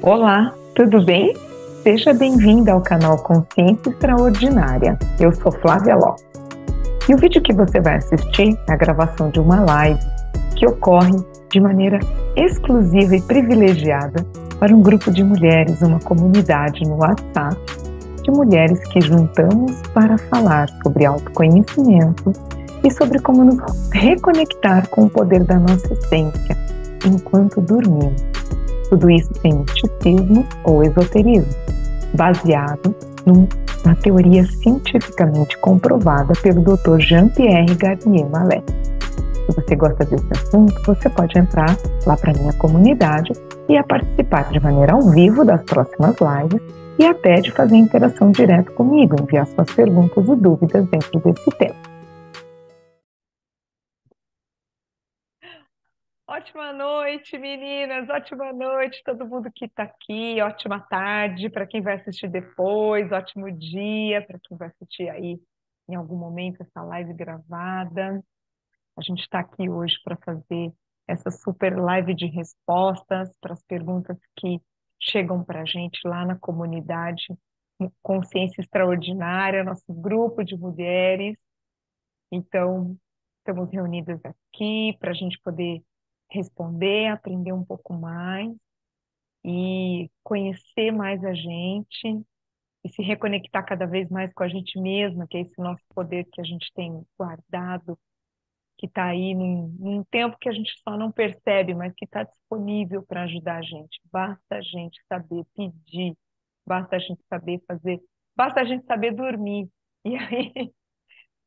Olá, tudo bem? Seja bem-vinda ao canal Consciência Extraordinária. Eu sou Flávia Lopes. E o vídeo que você vai assistir é a gravação de uma live que ocorre de maneira exclusiva e privilegiada para um grupo de mulheres, uma comunidade no WhatsApp de mulheres que juntamos para falar sobre autoconhecimento e sobre como nos reconectar com o poder da nossa essência enquanto dormimos. Tudo isso sem misticismo ou esoterismo, baseado numa teoria cientificamente comprovada pelo Dr. Jean-Pierre Garnier Mallet. Se você gosta desse assunto, você pode entrar lá para a minha comunidade e participar de maneira ao vivo das próximas lives e até de fazer interação direta comigo, enviar suas perguntas e dúvidas dentro desse tema. Ótima noite, meninas! Ótima noite, todo mundo que está aqui. Ótima tarde para quem vai assistir depois. Ótimo dia para quem vai assistir aí em algum momento essa live gravada. A gente está aqui hoje para fazer essa super live de respostas para as perguntas que chegam para a gente lá na comunidade Consciência Extraordinária, nosso grupo de mulheres. Então, estamos reunidas aqui para a gente poder responder, aprender um pouco mais e conhecer mais a gente e se reconectar cada vez mais com a gente mesma, que é esse nosso poder que a gente tem guardado, que está aí num tempo que a gente só não percebe, mas que está disponível para ajudar a gente. Basta a gente saber pedir, basta a gente saber fazer, basta a gente saber dormir. E aí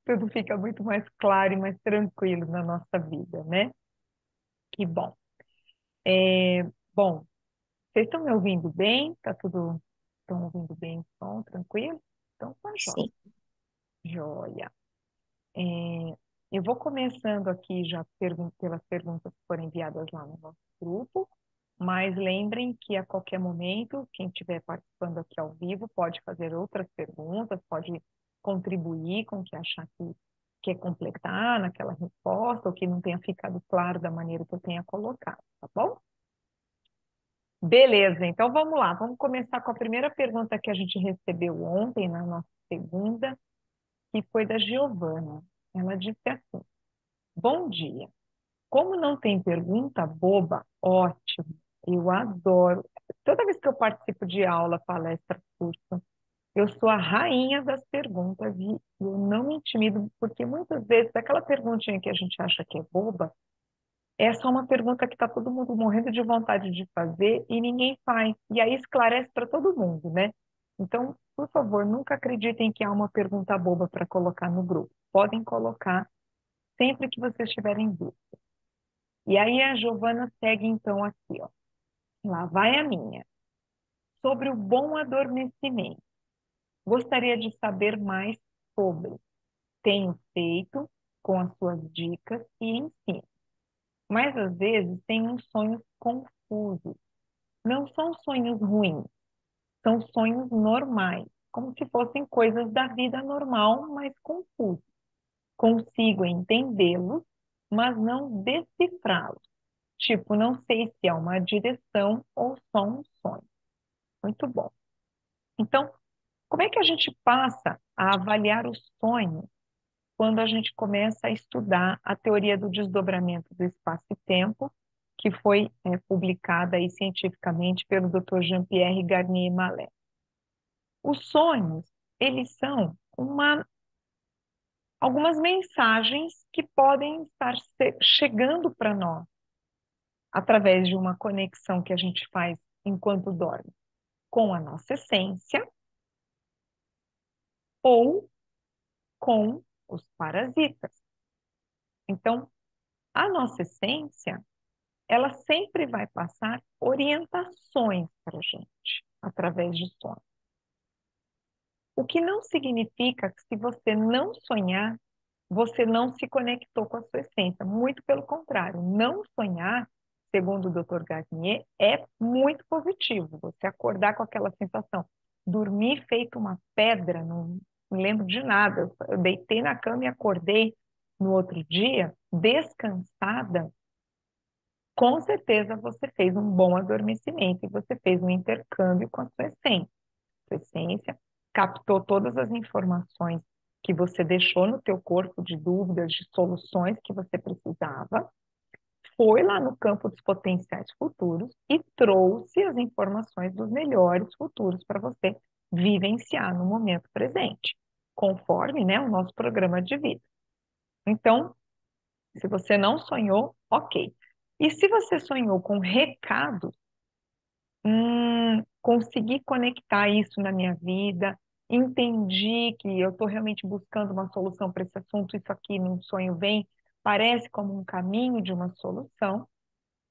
tudo fica muito mais claro e mais tranquilo na nossa vida, né? Que bom. Bom, vocês estão me ouvindo bem? Tá tudo... Estão ouvindo bem o som? Tranquilo? Então tá jóia. Sim. Joia. É, eu vou começando aqui já pelas perguntas que foram enviadas lá no nosso grupo, mas lembrem que a qualquer momento, quem estiver participando aqui ao vivo pode fazer outras perguntas, pode contribuir com o que achar que quer completar naquela resposta ou que não tenha ficado claro da maneira que eu tenha colocado, tá bom? Beleza, então vamos lá. Vamos começar com a primeira pergunta que a gente recebeu ontem, na nossa segunda, que foi da Giovana. Ela disse assim: bom dia. Como não tem pergunta boba, ótimo. Eu adoro. Toda vez que eu participo de aula, palestra, curso, eu sou a rainha das perguntas e eu não me intimido, porque muitas vezes aquela perguntinha que a gente acha que é boba, é só uma pergunta que está todo mundo morrendo de vontade de fazer e ninguém faz. E aí esclarece para todo mundo, né? Então, por favor, nunca acreditem que há uma pergunta boba para colocar no grupo. Podem colocar sempre que vocês tiverem dúvida. E aí a Giovana segue então aqui, ó. Lá vai a minha. Sobre o bom adormecimento. Gostaria de saber mais sobre. Tenho feito com as suas dicas e ensino. Mas às vezes tenho uns sonhos confusos. Não são sonhos ruins, são sonhos normais, como se fossem coisas da vida normal, mas confusos. Consigo entendê-los, mas não decifrá-los. Tipo, não sei se é uma direção ou só um sonho. Muito bom. Então, como é que a gente passa a avaliar o sonho quando a gente começa a estudar a teoria do desdobramento do espaço e tempo, que foi publicada aí cientificamente pelo Dr. Jean-Pierre Garnier Mallet? Os sonhos, eles são algumas mensagens que podem estar chegando para nós através de uma conexão que a gente faz enquanto dorme com a nossa essência ou com os parasitas. Então, a nossa essência, ela sempre vai passar orientações para a gente através de sonhos. O que não significa que se você não sonhar, você não se conectou com a sua essência. Muito pelo contrário, não sonhar, segundo o Dr. Garnier, é muito positivo. Você acordar com aquela sensação, dormir feito uma pedra, não lembro de nada. Eu deitei na cama e acordei no outro dia, descansada, com certeza você fez um bom adormecimento e você fez um intercâmbio com a sua essência. Sua essência captou todas as informações que você deixou no teu corpo de dúvidas, de soluções que você precisava, foi lá no campo dos potenciais futuros e trouxe as informações dos melhores futuros para você vivenciar no momento presente, conforme, né, o nosso programa de vida. Então, se você não sonhou, ok. E se você sonhou com recados, consegui conectar isso na minha vida, entendi que eu estou realmente buscando uma solução para esse assunto, isso aqui num sonho vem, parece como um caminho de uma solução,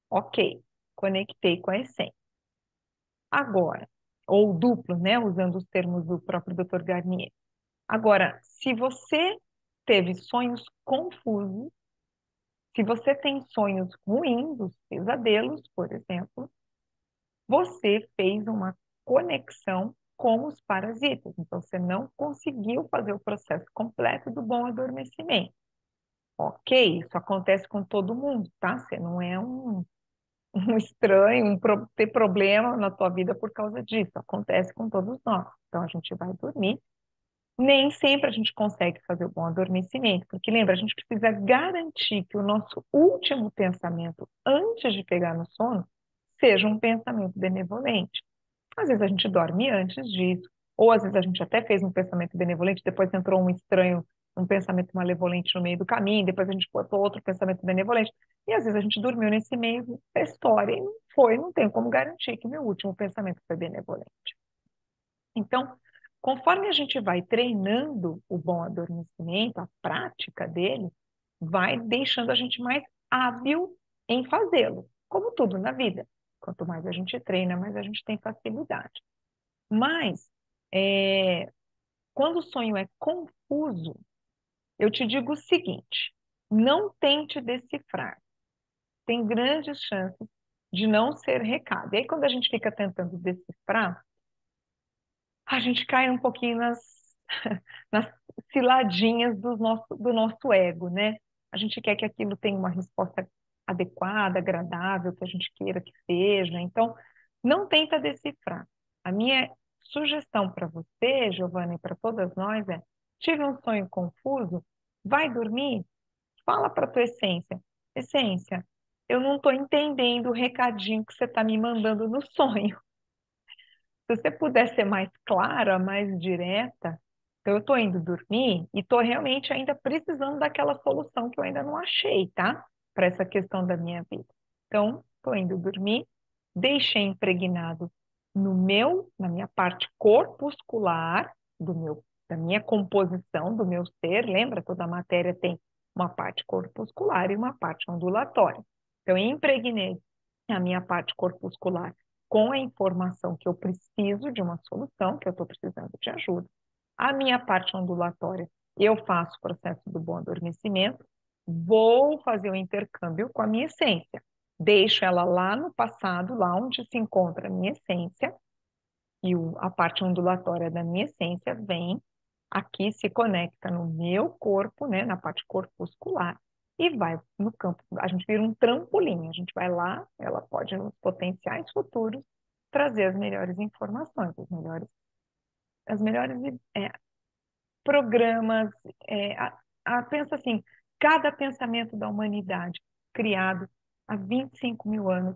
ok, conectei com a essência. Agora, ou duplo, né, usando os termos do próprio Dr. Garnier. Agora, se você teve sonhos confusos, se você tem sonhos ruins, os pesadelos, por exemplo, você fez uma conexão com os parasitas. Então, você não conseguiu fazer o processo completo do bom adormecimento. Ok, isso acontece com todo mundo, tá? Você não é um estranho, ter problema na tua vida por causa disso. Acontece com todos nós. Então, a gente vai dormir. Nem sempre a gente consegue fazer o bom adormecimento, porque lembra, a gente precisa garantir que o nosso último pensamento, antes de pegar no sono, seja um pensamento benevolente. Às vezes a gente dorme antes disso, ou às vezes a gente até fez um pensamento benevolente, depois entrou um estranho, um pensamento malevolente no meio do caminho, depois a gente botou outro pensamento benevolente, e às vezes a gente dormiu nesse meio da história e não foi, não tem como garantir que meu último pensamento foi benevolente. Então, conforme a gente vai treinando o bom adormecimento, a prática dele, vai deixando a gente mais hábil em fazê-lo, como tudo na vida. Quanto mais a gente treina, mais a gente tem facilidade. Mas, é, quando o sonho é confuso, eu te digo o seguinte: não tente decifrar. Tem grandes chances de não ser recado. E aí, quando a gente fica tentando decifrar, a gente cai um pouquinho nas ciladinhas do nosso ego, né? A gente quer que aquilo tenha uma resposta adequada, agradável, que a gente queira que seja. Então, não tenta decifrar. A minha sugestão para você, Giovana, e para todas nós é: tive um sonho confuso, vai dormir, fala para tua essência. Essência, eu não estou entendendo o recadinho que você está me mandando no sonho. Se você puder ser mais clara, mais direta, então eu estou indo dormir e estou realmente ainda precisando daquela solução que eu ainda não achei, tá? Para essa questão da minha vida. Então, estou indo dormir, deixei impregnado na minha parte corpuscular, da minha composição, do meu ser. Lembra? Toda matéria tem uma parte corpuscular e uma parte ondulatória. Então, eu impregnei a minha parte corpuscular com a informação que eu preciso de uma solução, que eu estou precisando de ajuda. A minha parte ondulatória, eu faço o processo do bom adormecimento, vou fazer o intercâmbio com a minha essência. Deixo ela lá no passado, lá onde se encontra a minha essência, e a parte ondulatória da minha essência vem aqui, se conecta no meu corpo, né, na parte corpuscular, e vai no campo. A gente vira um trampolim, a gente vai lá, ela pode, nos potenciais futuros, trazer as melhores informações, as melhores programas. Pensa assim, cada pensamento da humanidade criado há 25 mil anos,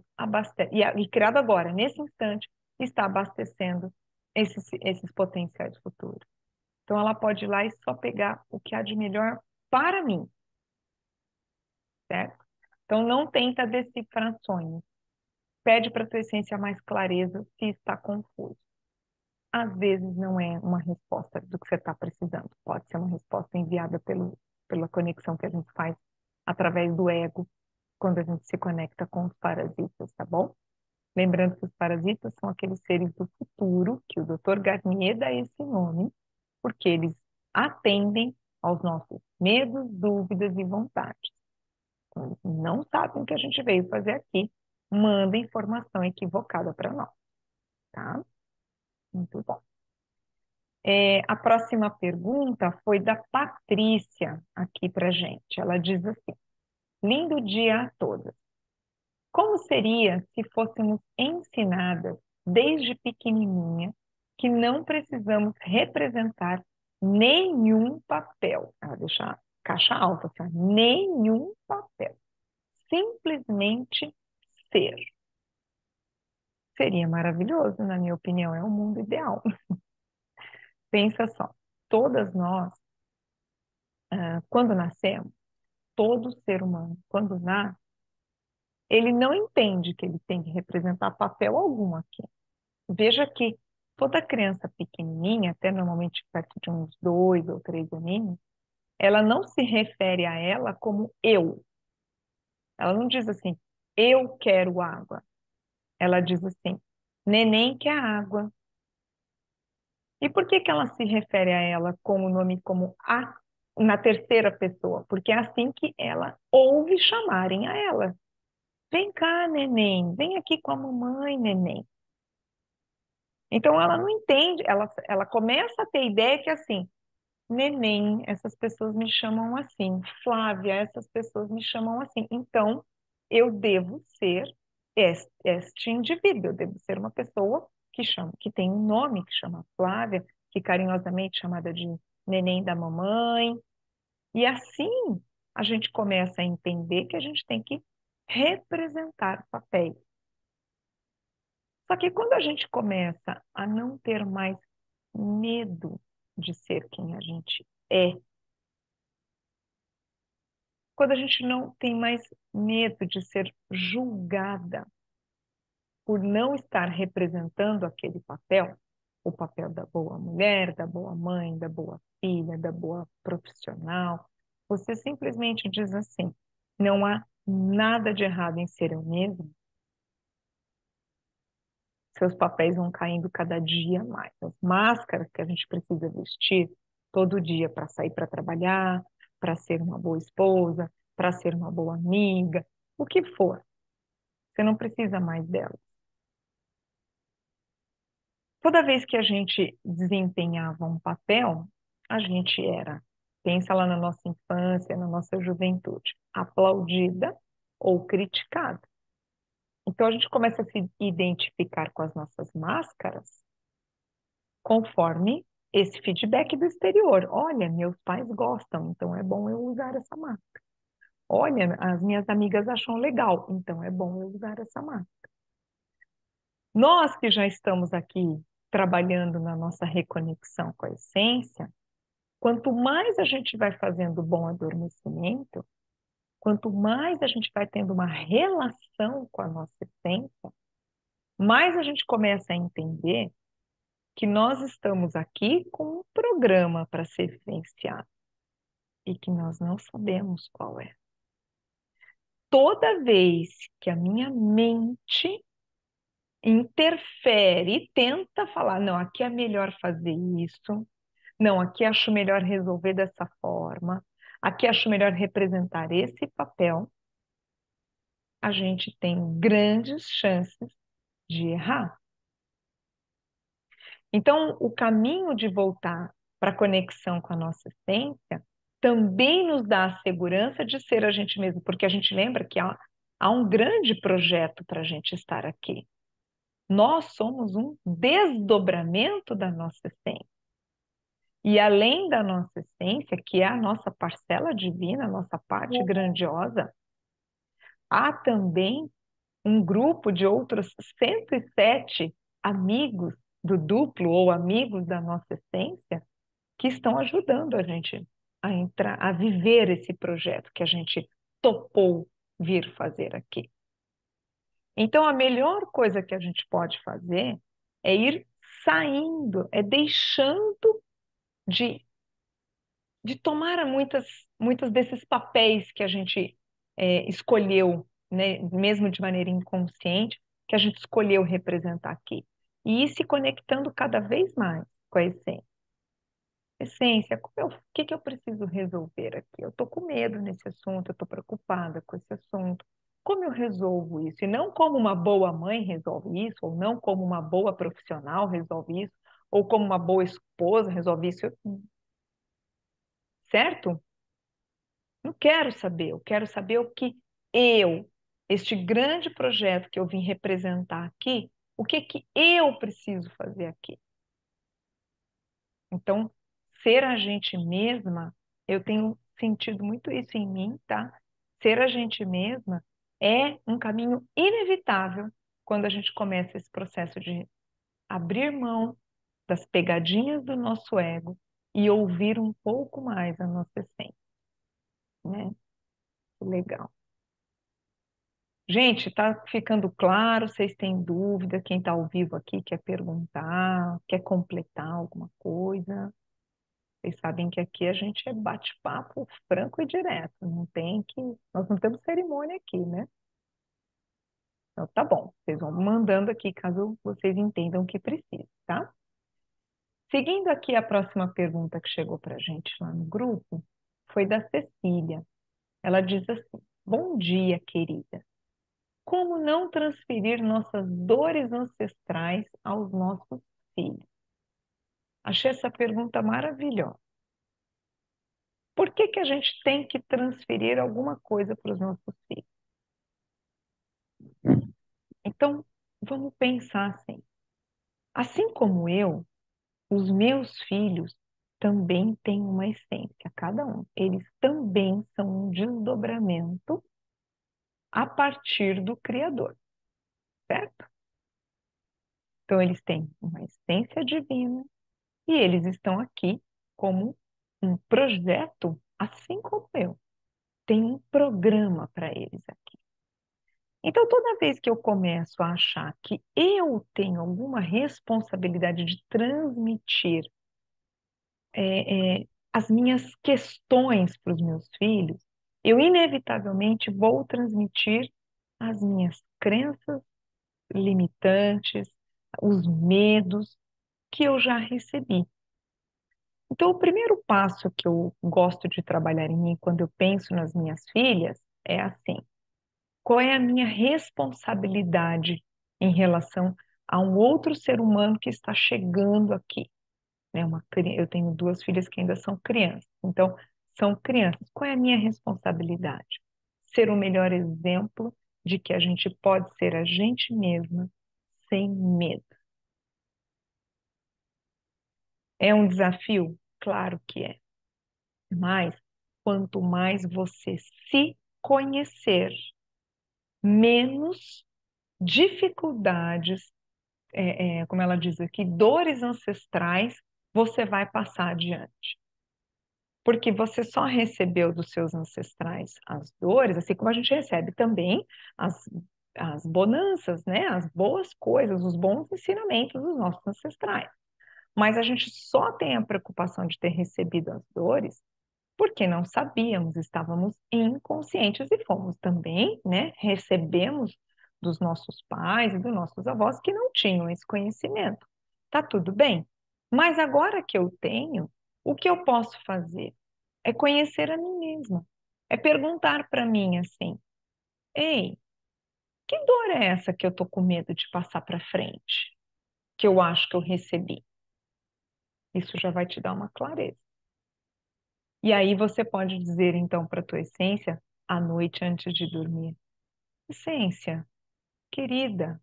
e criado agora, nesse instante, está abastecendo esses potenciais futuros. Então, ela pode ir lá e só pegar o que há de melhor para mim, certo? Então, não tenta decifrar sonhos. Pede para a tua essência mais clareza se está confuso. Às vezes não é uma resposta do que você está precisando. Pode ser uma resposta enviada pela conexão que a gente faz através do ego, quando a gente se conecta com os parasitas, tá bom? Lembrando que os parasitas são aqueles seres do futuro, que o Dr. Garnier dá esse nome, porque eles atendem aos nossos medos, dúvidas e vontades. Então, eles não sabem o que a gente veio fazer aqui, manda informação equivocada para nós, tá? Muito bom. A próxima pergunta foi da Patrícia aqui para gente. Ela diz assim: lindo dia a todas. Como seria se fôssemos ensinadas desde pequenininha que não precisamos representar nenhum papel? Ela deixa a caixa alta, assim, ó, nenhum papel. Simplesmente ser. Seria maravilhoso, na minha opinião, é o mundo ideal. Pensa só, todas nós, quando nascemos, todo ser humano, quando nasce, ele não entende que ele tem que representar papel algum aqui. Veja que toda criança pequenininha, até normalmente perto de uns 2 ou 3 aninhos, ela não se refere a ela como eu. Ela não diz assim, eu quero água. Ela diz assim, neném quer água. E por que que ela se refere a ela com o nome como a, na terceira pessoa? Porque é assim que ela ouve chamarem a ela. Vem cá, neném, vem aqui com a mamãe, neném. Então ela não entende, ela começa a ter ideia que assim, neném, essas pessoas me chamam assim. Flávia, essas pessoas me chamam assim. Então, eu devo ser este indivíduo, eu devo ser uma pessoa que chama, que tem um nome que chama Flávia, que carinhosamente é chamada de neném da mamãe. E assim a gente começa a entender que a gente tem que representar papéis. Só que quando a gente começa a não ter mais medo de ser quem a gente é, quando a gente não tem mais medo de ser julgada por não estar representando aquele papel, o papel da boa mulher, da boa mãe, da boa filha, da boa profissional, você simplesmente diz assim: não há nada de errado em ser eu mesma, seus papéis vão caindo cada dia mais. As máscaras que a gente precisa vestir todo dia para sair para trabalhar, para ser uma boa esposa, para ser uma boa amiga, o que for. Você não precisa mais dela. Toda vez que a gente desempenhava um papel, a gente era, pensa lá na nossa infância, na nossa juventude, aplaudida ou criticada. Então a gente começa a se identificar com as nossas máscaras conforme esse feedback do exterior. Olha, meus pais gostam, então é bom eu usar essa máscara. Olha, as minhas amigas acham legal, então é bom eu usar essa máscara. Nós que já estamos aqui trabalhando na nossa reconexão com a essência, quanto mais a gente vai fazendo bom adormecimento, quanto mais a gente vai tendo uma relação com a nossa essência, mais a gente começa a entender que nós estamos aqui com um programa para ser vivenciado e que nós não sabemos qual é. Toda vez que a minha mente interfere e tenta falar, não, aqui é melhor fazer isso, não, aqui acho melhor resolver dessa forma, aqui acho melhor representar esse papel, a gente tem grandes chances de errar. Então, o caminho de voltar para a conexão com a nossa essência também nos dá a segurança de ser a gente mesmo, porque a gente lembra que há um grande projeto para a gente estar aqui. Nós somos um desdobramento da nossa essência. E além da nossa essência, que é a nossa parcela divina, a nossa parte grandiosa, há também um grupo de outros 107 amigos do duplo ou amigos da nossa essência que estão ajudando a gente a entrar, a viver esse projeto que a gente topou vir fazer aqui. Então, a melhor coisa que a gente pode fazer é ir saindo, é deixando de, de tomar muitos desses papéis que a gente escolheu, né, mesmo de maneira inconsciente, que a gente escolheu representar aqui. E ir se conectando cada vez mais com a essência. Essência, o que que eu preciso resolver aqui? Eu estou com medo nesse assunto, eu estou preocupada com esse assunto. Como eu resolvo isso? E não como uma boa mãe resolve isso, ou não como uma boa profissional resolve isso, ou como uma boa esposa resolve isso, certo? Não quero saber, eu quero saber o que eu, este grande projeto que eu vim representar aqui, o que que eu preciso fazer aqui? Então, ser a gente mesma, eu tenho sentido muito isso em mim, tá? Ser a gente mesma é um caminho inevitável quando a gente começa esse processo de abrir mão das pegadinhas do nosso ego e ouvir um pouco mais a nossa essência, né? Legal. Gente, tá ficando claro? Vocês têm dúvida? Quem está ao vivo aqui quer perguntar, quer completar alguma coisa? Vocês sabem que aqui a gente é bate-papo franco e direto, não tem que, nós não temos cerimônia aqui, né? Então tá bom, vocês vão mandando aqui caso vocês entendam o que precisa, tá? Seguindo aqui a próxima pergunta que chegou para a gente lá no grupo, foi da Cecília. Ela diz assim: Bom dia, querida. Como não transferir nossas dores ancestrais aos nossos filhos? Achei essa pergunta maravilhosa. Por que que a gente tem que transferir alguma coisa para os nossos filhos? Então, vamos pensar assim. Assim como eu, os meus filhos também têm uma essência, cada um. Eles também são um desdobramento a partir do Criador, certo? Então, eles têm uma essência divina e eles estão aqui como um projeto, assim como eu. Tem um programa para eles aqui. Então, toda vez que eu começo a achar que eu tenho alguma responsabilidade de transmitir as minhas questões para os meus filhos, eu inevitavelmente vou transmitir as minhas crenças limitantes, os medos que eu já recebi. Então, o primeiro passo que eu gosto de trabalhar em mim quando eu penso nas minhas filhas é assim: qual é a minha responsabilidade em relação a um outro ser humano que está chegando aqui? Né? Eu tenho duas filhas que ainda são crianças, então são crianças. Qual é a minha responsabilidade? Ser o melhor exemplo de que a gente pode ser a gente mesma sem medo. É um desafio? Claro que é. Mas quanto mais você se conhecer, menos dificuldades, como ela diz aqui, dores ancestrais, você vai passar adiante. Porque você só recebeu dos seus ancestrais as dores, assim como a gente recebe também as, as bonanças, né? As boas coisas, os bons ensinamentos dos nossos ancestrais. Mas a gente só tem a preocupação de ter recebido as dores porque não sabíamos, estávamos inconscientes e fomos também, né? Recebemos dos nossos pais e dos nossos avós que não tinham esse conhecimento. Tá tudo bem? Mas agora que eu tenho, o que eu posso fazer? É conhecer a mim mesma. É perguntar para mim assim: ei, que dor é essa que eu tô com medo de passar para frente? Que eu acho que eu recebi? Isso já vai te dar uma clareza. E aí você pode dizer então para a tua essência, à noite antes de dormir: Essência, querida,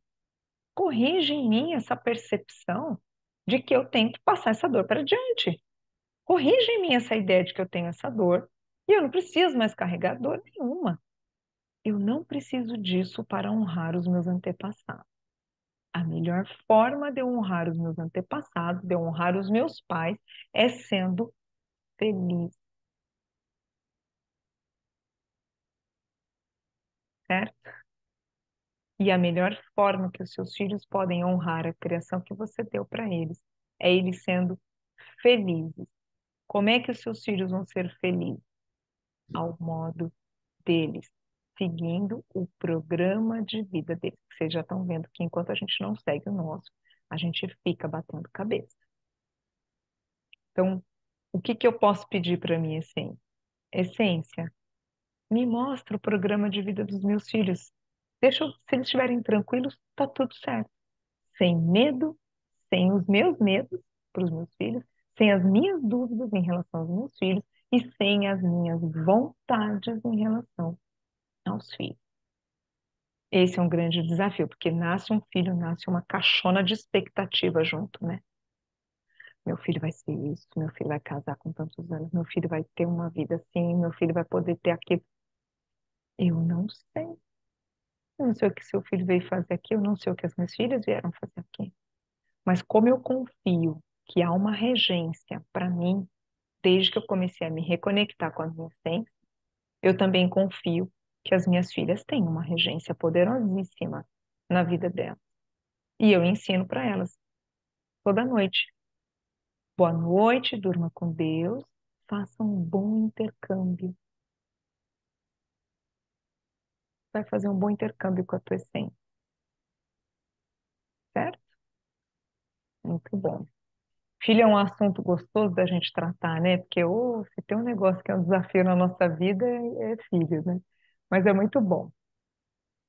corrige em mim essa percepção de que eu tenho que passar essa dor para diante. Corrige em mim essa ideia de que eu tenho essa dor e eu não preciso mais carregar dor nenhuma. Eu não preciso disso para honrar os meus antepassados. A melhor forma de eu honrar os meus antepassados, de eu honrar os meus pais, é sendo feliz, certo? E a melhor forma que os seus filhos podem honrar a criação que você deu para eles é eles sendo felizes. Como é que os seus filhos vão ser felizes? Ao modo deles, seguindo o programa de vida deles. Vocês já estão vendo que enquanto a gente não segue o nosso, a gente fica batendo cabeça. Então, o que que eu posso pedir para minha essência? Essência, me mostra o programa de vida dos meus filhos. Se eles estiverem tranquilos, tá tudo certo. Sem medo, sem os meus medos para os meus filhos, sem as minhas dúvidas em relação aos meus filhos e sem as minhas vontades em relação aos filhos. Esse é um grande desafio, porque nasce um filho, nasce uma caixona de expectativa junto, né? Meu filho vai ser isso, meu filho vai casar com tantos anos, meu filho vai ter uma vida assim, meu filho vai poder ter aquilo. Eu não sei. Eu não sei o que seu filho veio fazer aqui, eu não sei o que as minhas filhas vieram fazer aqui. Mas como eu confio que há uma regência para mim, desde que eu comecei a me reconectar com as minhas essência, eu também confio que as minhas filhas têm uma regência poderosíssima na vida delas. E eu ensino para elas toda noite. Boa noite, durma com Deus, faça um bom intercâmbio. Vai fazer um bom intercâmbio com a tua essência, certo? Muito bom. Filho é um assunto gostoso da gente tratar, né? Porque se tem um negócio que é um desafio na nossa vida, é filho, né? Mas é muito bom.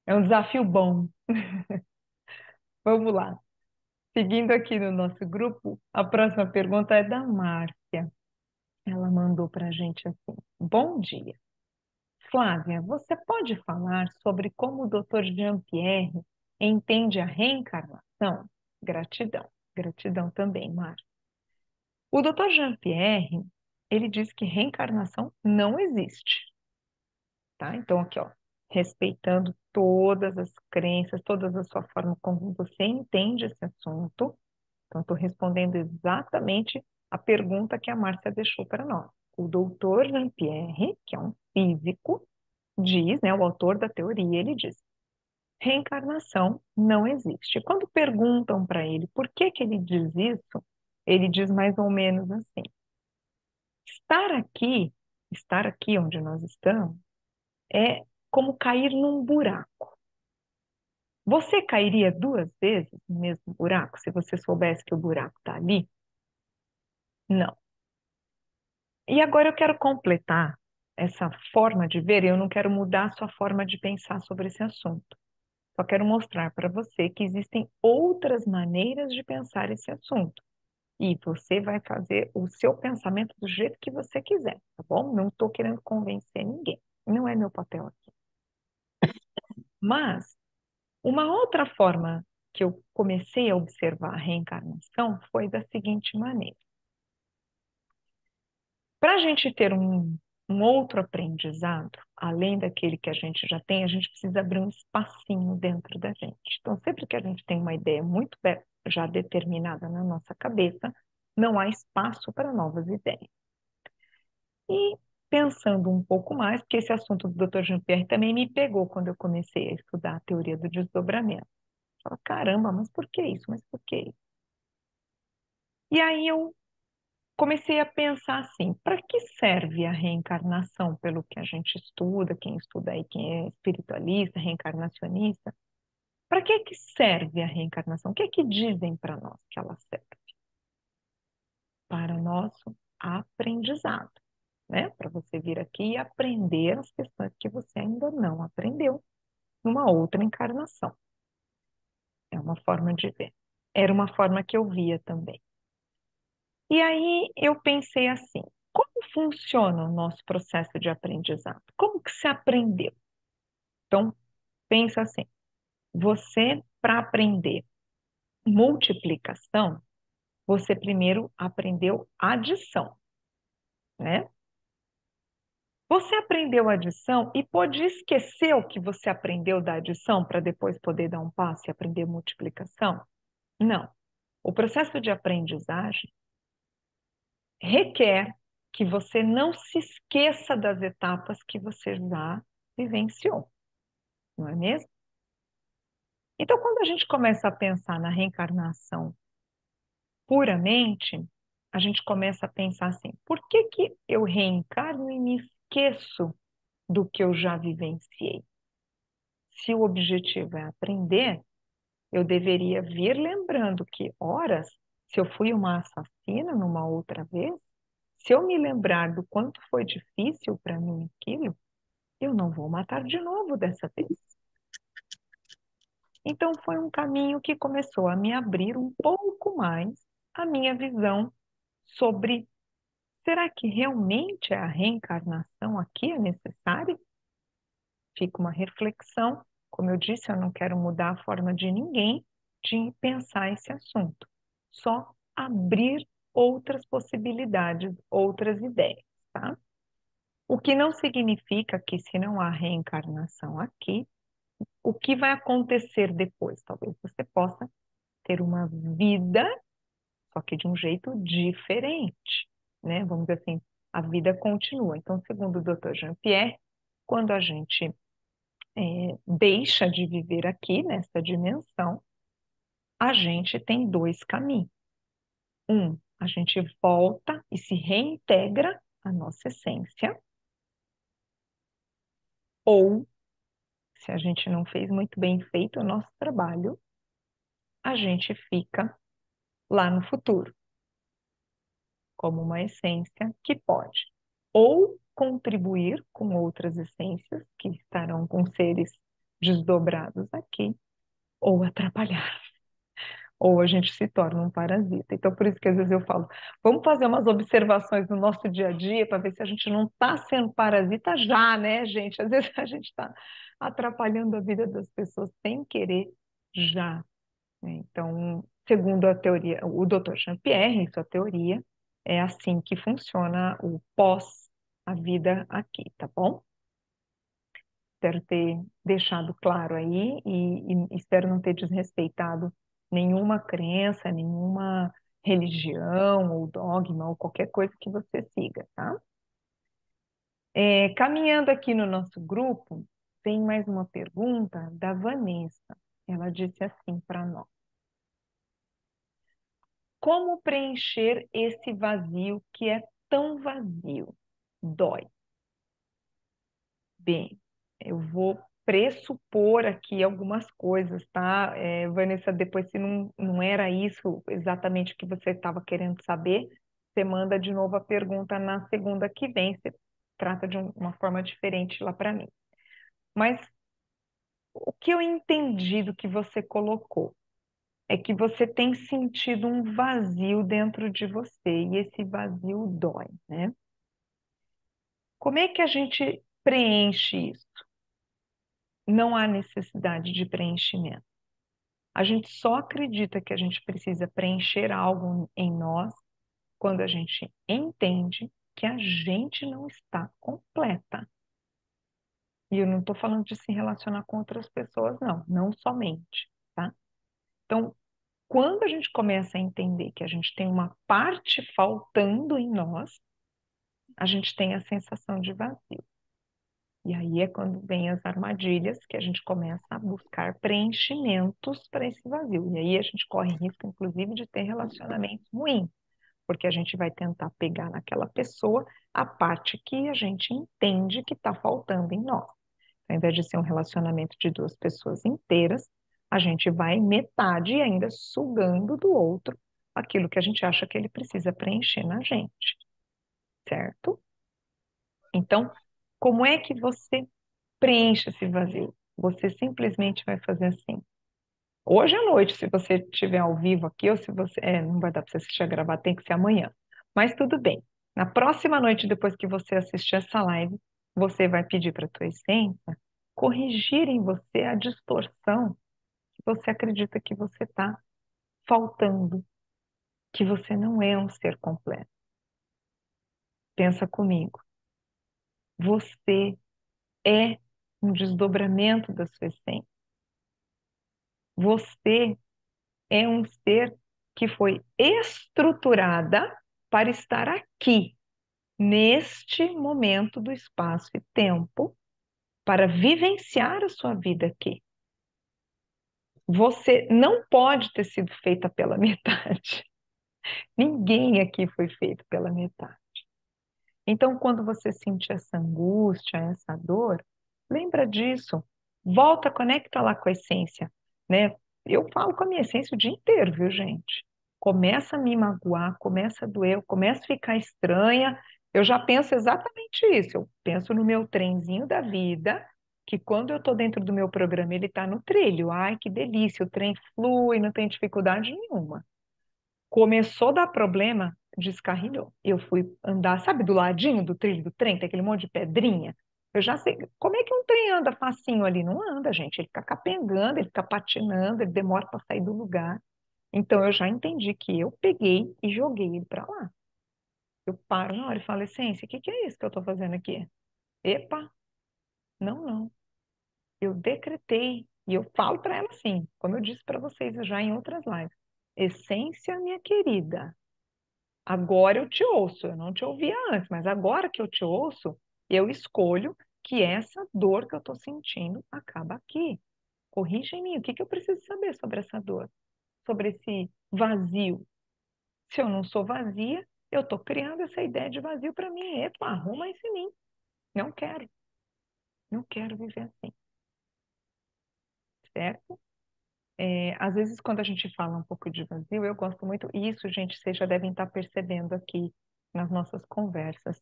É um desafio bom. Vamos lá. Seguindo aqui no nosso grupo, a próxima pergunta é da Márcia. Ela mandou para a gente assim: Bom dia. Flávia, você pode falar sobre como o Dr. Jean-Pierre entende a reencarnação? Gratidão. Gratidão também, Márcia. O Dr. Jean-Pierre, ele diz que reencarnação não existe, tá? Então, aqui, ó, respeitando todas as crenças, todas a sua forma como você entende esse assunto. Então, estou respondendo exatamente a pergunta que a Márcia deixou para nós. O doutor Jean-Pierre, que é um físico, diz, né, o autor da teoria, ele diz, reencarnação não existe. Quando perguntam para ele por que que ele diz isso, ele diz mais ou menos assim, estar aqui, estar aqui onde nós estamos, é como cair num buraco. Você cairia duas vezes no mesmo buraco se você soubesse que o buraco está ali? Não. E agora eu quero completar essa forma de ver, eu não quero mudar a sua forma de pensar sobre esse assunto. Só quero mostrar para você que existem outras maneiras de pensar esse assunto. E você vai fazer o seu pensamento do jeito que você quiser, tá bom? Não estou querendo convencer ninguém. Não é meu papel aqui. Mas uma outra forma que eu comecei a observar a reencarnação foi da seguinte maneira. Para a gente ter um outro aprendizado, além daquele que a gente já tem, a gente precisa abrir um espacinho dentro da gente. Então, sempre que a gente tem uma ideia muito já determinada na nossa cabeça, não há espaço para novas ideias. E pensando um pouco mais, porque esse assunto do Dr. Jean-Pierre também me pegou quando eu comecei a estudar a teoria do desdobramento. Fala, caramba, mas por que isso? Mas por que isso? E aí eu comecei a pensar assim, para que serve a reencarnação, pelo que a gente estuda, quem estuda aí, quem é espiritualista, reencarnacionista, para que serve a reencarnação? O que é que dizem para nós que ela serve? Para nosso aprendizado, né? Para você vir aqui e aprender as questões que você ainda não aprendeu numa outra encarnação. É uma forma de ver. Era uma forma que eu via também. E aí eu pensei assim, como funciona o nosso processo de aprendizado? Como que se aprendeu? Então, pensa assim, você, para aprender multiplicação, você primeiro aprendeu adição, né? Você aprendeu adição e pode esquecer o que você aprendeu da adição para depois poder dar um passo e aprender multiplicação? Não. O processo de aprendizagem requer que você não se esqueça das etapas que você já vivenciou, não é mesmo? Então, quando a gente começa a pensar na reencarnação puramente, a gente começa a pensar assim: por que que eu reencarno e me esqueço do que eu já vivenciei? Se o objetivo é aprender, eu deveria vir lembrando que, horas, se eu fui uma assassina numa outra vez, se eu me lembrar do quanto foi difícil para mim aquilo, eu não vou matar de novo dessa vez. Então foi um caminho que começou a me abrir um pouco mais a minha visão sobre será que realmente a reencarnação aqui é necessária? Fica uma reflexão Como eu disse, eu não quero mudar a forma de ninguém de pensar esse assunto. Só abrir outras possibilidades, outras ideias, tá? O que não significa que se não há reencarnação aqui, o que vai acontecer depois? Talvez você possa ter uma vida, só que de um jeito diferente, né? Vamos dizer assim, a vida continua. Então, segundo o Dr. Jean-Pierre, quando a gente deixa de viver aqui nessa dimensão, a gente tem dois caminhos. Um, a gente volta e se reintegra à nossa essência, ou, se a gente não fez muito bem feito o nosso trabalho, a gente fica lá no futuro, como uma essência que pode ou contribuir com outras essências que estarão com seres desdobrados aqui, ou atrapalhar, ou a gente se torna um parasita. Então, por isso que às vezes eu falo, vamos fazer umas observações no nosso dia a dia para ver se a gente não está sendo parasita já, né, gente? Às vezes a gente está atrapalhando a vida das pessoas sem querer já, né? Então, segundo a teoria, o Dr. Jean-Pierre, em sua teoria, é assim que funciona o pós a vida aqui, tá bom? Espero ter deixado claro aí e espero não ter desrespeitado nenhuma crença, nenhuma religião ou dogma ou qualquer coisa que você siga, tá? Caminhando aqui no nosso grupo, tem mais uma pergunta da Vanessa. Ela disse assim para nós: como preencher esse vazio que é tão vazio? Dói. Bem, eu vou pressupor aqui algumas coisas, tá? Vanessa, depois se não era isso exatamente o que você estava querendo saber, você manda de novo a pergunta na segunda que vem, você trata de uma forma diferente lá para mim. Mas o que eu entendi do que você colocou é que você tem sentido um vazio dentro de você e esse vazio dói, né? Como é que a gente preenche isso? Não há necessidade de preenchimento. A gente só acredita que a gente precisa preencher algo em nós quando a gente entende que a gente não está completa. E eu não estou falando de se relacionar com outras pessoas, não, não somente, tá? Então, quando a gente começa a entender que a gente tem uma parte faltando em nós, a gente tem a sensação de vazio. E aí é quando vem as armadilhas que a gente começa a buscar preenchimentos para esse vazio. E aí a gente corre risco, inclusive, de ter relacionamentos ruins, porque a gente vai tentar pegar naquela pessoa a parte que a gente entende que está faltando em nós. Ao invés de ser um relacionamento de duas pessoas inteiras, a gente vai metade ainda sugando do outro aquilo que a gente acha que ele precisa preencher na gente, certo? Então, como é que você preenche esse vazio? Você simplesmente vai fazer assim. Hoje à noite, se você estiver ao vivo aqui, ou se você. Não vai dar para você assistir a gravar, tem que ser amanhã. Mas tudo bem. Na próxima noite, depois que você assistir essa live, você vai pedir para a tua essência corrigir em você a distorção que você acredita que você está faltando, que você não é um ser completo. Pensa comigo. Você é um desdobramento da sua essência. Você é um ser que foi estruturada para estar aqui, neste momento do espaço e tempo, para vivenciar a sua vida aqui. Você não pode ter sido feita pela metade. Ninguém aqui foi feito pela metade. Então, quando você sentir essa angústia, essa dor, lembra disso. Volta, conecta lá com a essência, né? Eu falo com a minha essência o dia inteiro, viu, gente? Começa a me magoar, começa a doer, eu começo a ficar estranha. Eu já penso exatamente isso. Eu penso no meu trenzinho da vida, que quando eu estou dentro do meu programa, ele está no trilho. Ai, que delícia, o trem flui, não tem dificuldade nenhuma. Começou a dar problema, descarrilhou. Eu fui andar, sabe, do ladinho do trilho do trem, tem aquele monte de pedrinha. Eu já sei. Como é que um trem anda facinho ali? Não anda, gente. Ele fica capengando, ele fica patinando, ele demora para sair do lugar. Então eu já entendi que eu peguei e joguei ele para lá. Eu paro na hora e falo, essência, o que que é isso que eu estou fazendo aqui? Epa, não, não. Eu decretei, e eu falo para ela assim, como eu disse para vocês já em outras lives. Essência, minha querida, agora eu te ouço. Eu não te ouvia antes, mas agora que eu te ouço, eu escolho que essa dor que eu estou sentindo acaba aqui. Corrija em mim, o que que eu preciso saber sobre essa dor? Sobre esse vazio? Se eu não sou vazia, eu estou criando essa ideia de vazio para mim. Epa, arruma isso em mim. Não quero, não quero viver assim, certo? Às vezes, quando a gente fala um pouco de vazio, eu gosto muito, e isso, gente, vocês já devem estar percebendo aqui nas nossas conversas.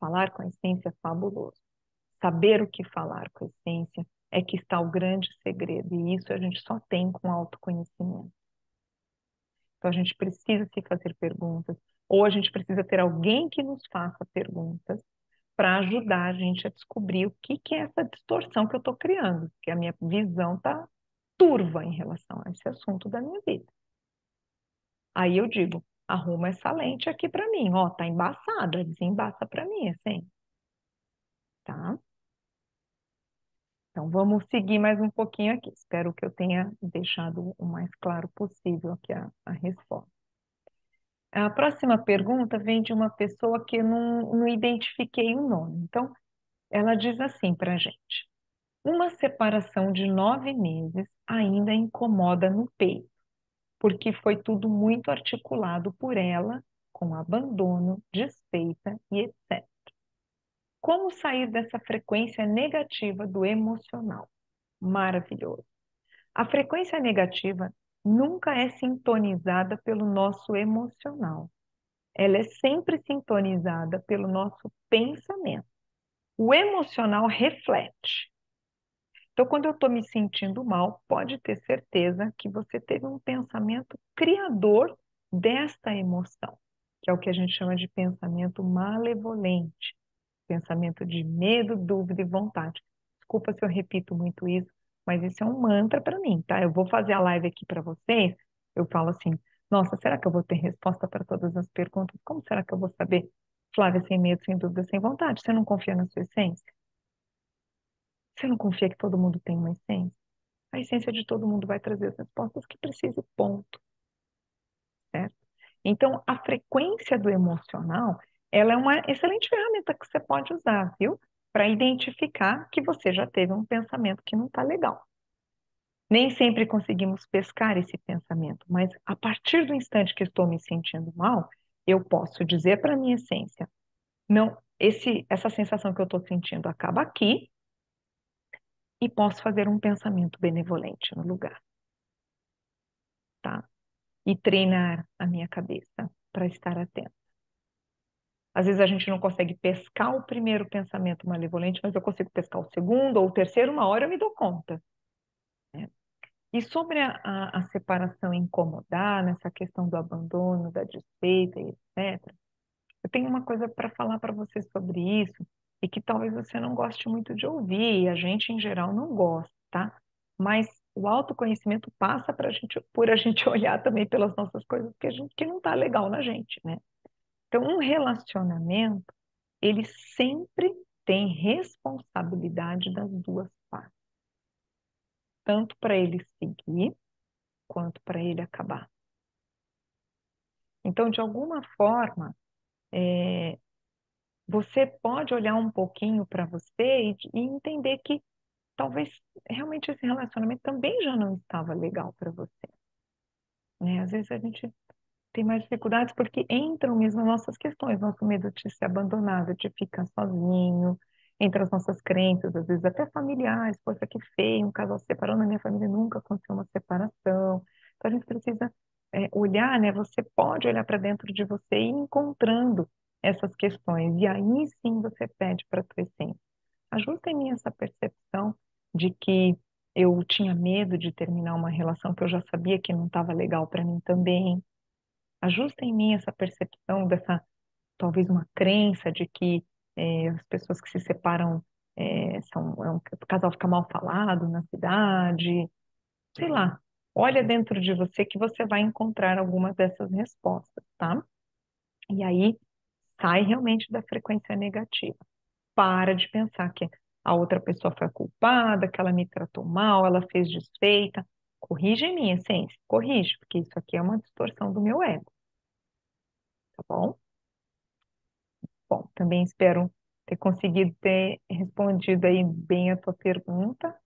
Falar com a essência é fabuloso. Saber o que falar com a essência é que está o grande segredo, e isso a gente só tem com autoconhecimento. Então, a gente precisa se fazer perguntas, ou a gente precisa ter alguém que nos faça perguntas para ajudar a gente a descobrir o que que é essa distorção que eu estou criando, porque a minha visão está turva em relação a esse assunto da minha vida. Aí eu digo, arruma essa lente aqui para mim, ó, tá embaçada, desembaça para mim, assim, tá? Então vamos seguir mais um pouquinho aqui. Espero que eu tenha deixado o mais claro possível aqui a resposta. A próxima pergunta vem de uma pessoa que eu não identifiquei o nome. Então, ela diz assim para a gente: uma separação de 9 meses ainda incomoda no peito, porque foi tudo muito articulado por ela, com abandono, desfeita e etc. Como sair dessa frequência negativa do emocional? Maravilhoso. A frequência negativa nunca é sintonizada pelo nosso emocional. Ela é sempre sintonizada pelo nosso pensamento. O emocional reflete. Então, quando eu estou me sentindo mal, pode ter certeza que você teve um pensamento criador desta emoção, que é o que a gente chama de pensamento malevolente, pensamento de medo, dúvida e vontade. Desculpa se eu repito muito isso, mas isso é um mantra para mim, tá? Eu vou fazer a live aqui para vocês, eu falo assim, nossa, será que eu vou ter resposta para todas as perguntas? Como será que eu vou saber? Flávia, sem medo, sem dúvida, sem vontade. Você não confia na sua essência? Você não confia que todo mundo tem uma essência? A essência de todo mundo vai trazer as respostas que precisa, e ponto, certo? Então, a frequência do emocional, ela é uma excelente ferramenta que você pode usar, viu? Para identificar que você já teve um pensamento que não está legal. Nem sempre conseguimos pescar esse pensamento, mas a partir do instante que estou me sentindo mal, eu posso dizer para a minha essência, não, essa sensação que eu estou sentindo acaba aqui, e posso fazer um pensamento benevolente no lugar, tá? E treinar a minha cabeça para estar atenta. Às vezes a gente não consegue pescar o primeiro pensamento malevolente, mas eu consigo pescar o segundo ou o terceiro, uma hora eu me dou conta, né? E sobre a separação incomodar, nessa questão do abandono, da desfeita e etc., eu tenho uma coisa para falar para você sobre isso, e que talvez você não goste muito de ouvir, e a gente em geral não gosta, tá? Mas o autoconhecimento passa por a gente olhar também pelas nossas coisas que não tá legal na gente, né? Então, um relacionamento, ele sempre tem responsabilidade das duas partes, tanto para ele seguir quanto para ele acabar. Então, de alguma forma, você pode olhar um pouquinho para você e entender que talvez realmente esse relacionamento também já não estava legal para você, né? Às vezes a gente tem mais dificuldades porque entram mesmo as nossas questões, nosso medo de ser abandonado, de ficar sozinho, entre as nossas crenças, às vezes até familiares, poxa, que feio, um casal se separou, na minha família nunca aconteceu uma separação. Então a gente precisa olhar, né? Você pode olhar para dentro de você e ir encontrando essas questões, e aí sim você pede para a tua essência. Ajusta em mim essa percepção de que eu tinha medo de terminar uma relação que eu já sabia que não estava legal para mim também. Ajusta em mim essa percepção dessa, talvez uma crença de que as pessoas que se separam, o casal fica mal falado na cidade, sei lá. Olha dentro de você que você vai encontrar algumas dessas respostas, tá? E aí sai realmente da frequência negativa. Para de pensar que a outra pessoa foi a culpada, que ela me tratou mal, ela fez desfeita. Corrige em mim, essência, corrige, porque isso aqui é uma distorção do meu ego, tá bom? Bom, também espero ter conseguido ter respondido aí bem a tua pergunta.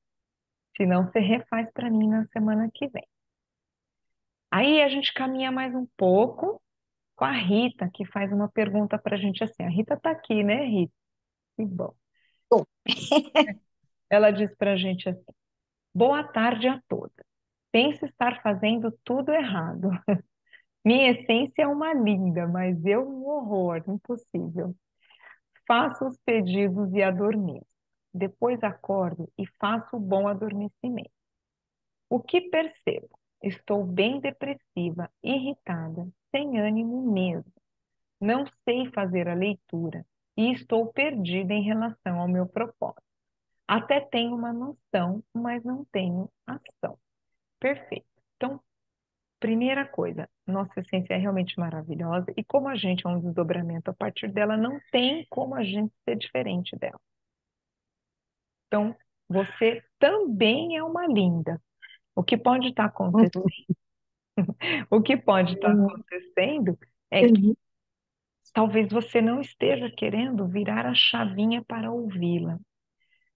Se não, você refaz para mim na semana que vem. Aí a gente caminha mais um pouco com a Rita, que faz uma pergunta para a gente assim. A Rita tá aqui, né, Rita? Que bom. Bom, Ela diz para a gente assim: boa tarde a todos. Penso estar fazendo tudo errado. Minha essência é uma linda, mas eu um horror, impossível. Faço os pedidos e adormeço. Depois acordo e faço o bom adormecimento. O que percebo? Estou bem depressiva, irritada, sem ânimo mesmo. Não sei fazer a leitura e estou perdida em relação ao meu propósito. Até tenho uma noção, mas não tenho ação. Perfeito. Então, primeira coisa, nossa essência é realmente maravilhosa e como a gente é um desdobramento a partir dela, não tem como a gente ser diferente dela. Então, você também é uma linda. O que pode estar acontecendo, o que pode estar acontecendo é que talvez você não esteja querendo virar a chavinha para ouvi-la.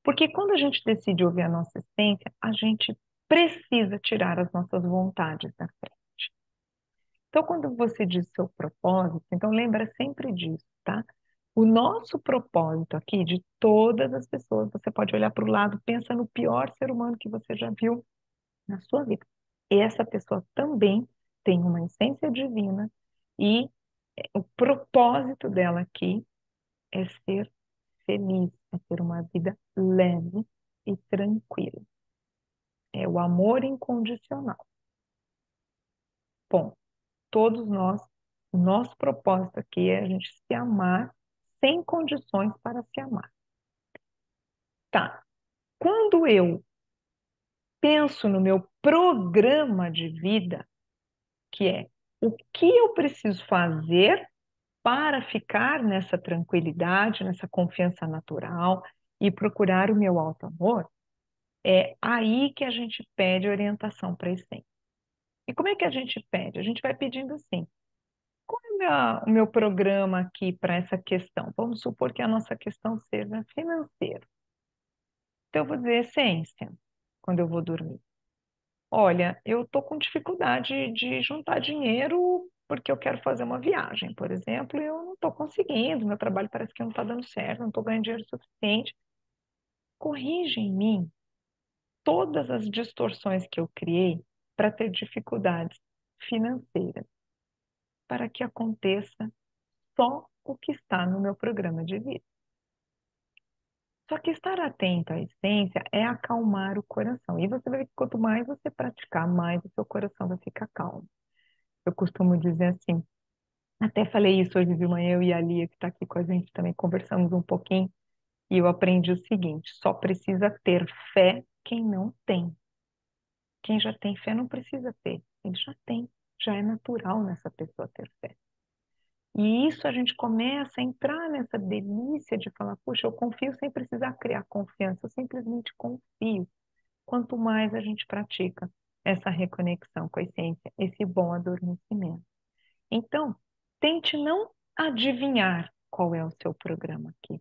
Porque quando a gente decide ouvir a nossa essência, a gente precisa tirar as nossas vontades da frente. Então, quando você diz seu propósito, então lembra sempre disso, tá? O nosso propósito aqui, de todas as pessoas, você pode olhar para o lado, pensa no pior ser humano que você já viu na sua vida. E essa pessoa também tem uma essência divina e o propósito dela aqui é ser feliz, é ter uma vida leve e tranquila. É o amor incondicional. Bom, todos nós, o nosso propósito aqui é a gente se amar sem condições para se amar. Tá. Quando eu penso no meu programa de vida, que é o que eu preciso fazer para ficar nessa tranquilidade, nessa confiança natural e procurar o meu alto amor, é aí que a gente pede orientação para esse tempo. E como é que a gente pede? A gente vai pedindo assim: qual é o meu programa aqui para essa questão? Vamos supor que a nossa questão seja financeira. Então, eu vou dizer essência, quando eu vou dormir. Olha, eu estou com dificuldade de juntar dinheiro porque eu quero fazer uma viagem, por exemplo, e eu não estou conseguindo, meu trabalho parece que não está dando certo, não estou ganhando dinheiro suficiente. Corrige em mim todas as distorções que eu criei para ter dificuldades financeiras, para que aconteça só o que está no meu programa de vida. Só que estar atento à essência é acalmar o coração. E você vai ver que quanto mais você praticar, mais o seu coração vai ficar calmo. Eu costumo dizer assim, até falei isso hoje de manhã, eu e a Lia, que está aqui com a gente também, conversamos um pouquinho, e eu aprendi o seguinte: só precisa ter fé quem não tem. Quem já tem fé não precisa ter, ele já tem, já é natural nessa pessoa ter fé. E isso a gente começa a entrar nessa delícia de falar, puxa, eu confio sem precisar criar confiança, eu simplesmente confio. Quanto mais a gente pratica essa reconexão com a essência, esse bom adormecimento. Então, tente não adivinhar qual é o seu programa aqui.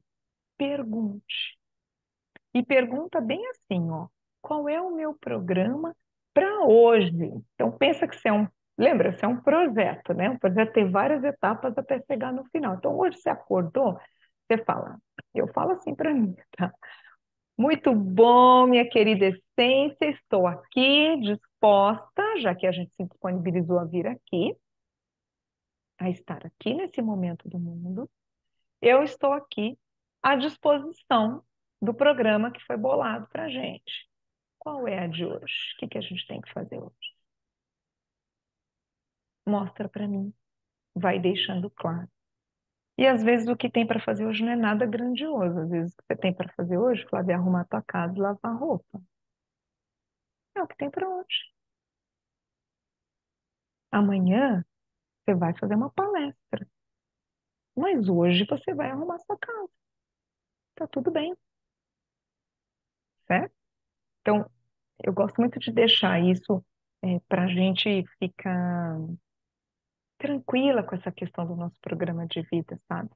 Pergunte. E pergunta bem assim, ó, qual é o meu programa para hoje? Então pensa que você é lembra, você é um projeto, né? Um projeto tem várias etapas até chegar no final. Então hoje você acordou, você fala, eu falo assim para mim, tá? Muito bom, minha querida essência, estou aqui disposta, já que a gente se disponibilizou a vir aqui, a estar aqui nesse momento do mundo. Eu estou aqui à disposição do programa que foi bolado para a gente. Qual é a de hoje? O que que a gente tem que fazer hoje? Mostra para mim, vai deixando claro. E às vezes o que tem para fazer hoje não é nada grandioso. Às vezes o que você tem para fazer hoje, Flávia, é arrumar a tua casa e lavar a roupa. É o que tem para hoje. Amanhã você vai fazer uma palestra. Mas hoje você vai arrumar sua casa. Tá tudo bem, certo? Então, eu gosto muito de deixar isso para a gente ficar tranquila com essa questão do nosso programa de vida, sabe?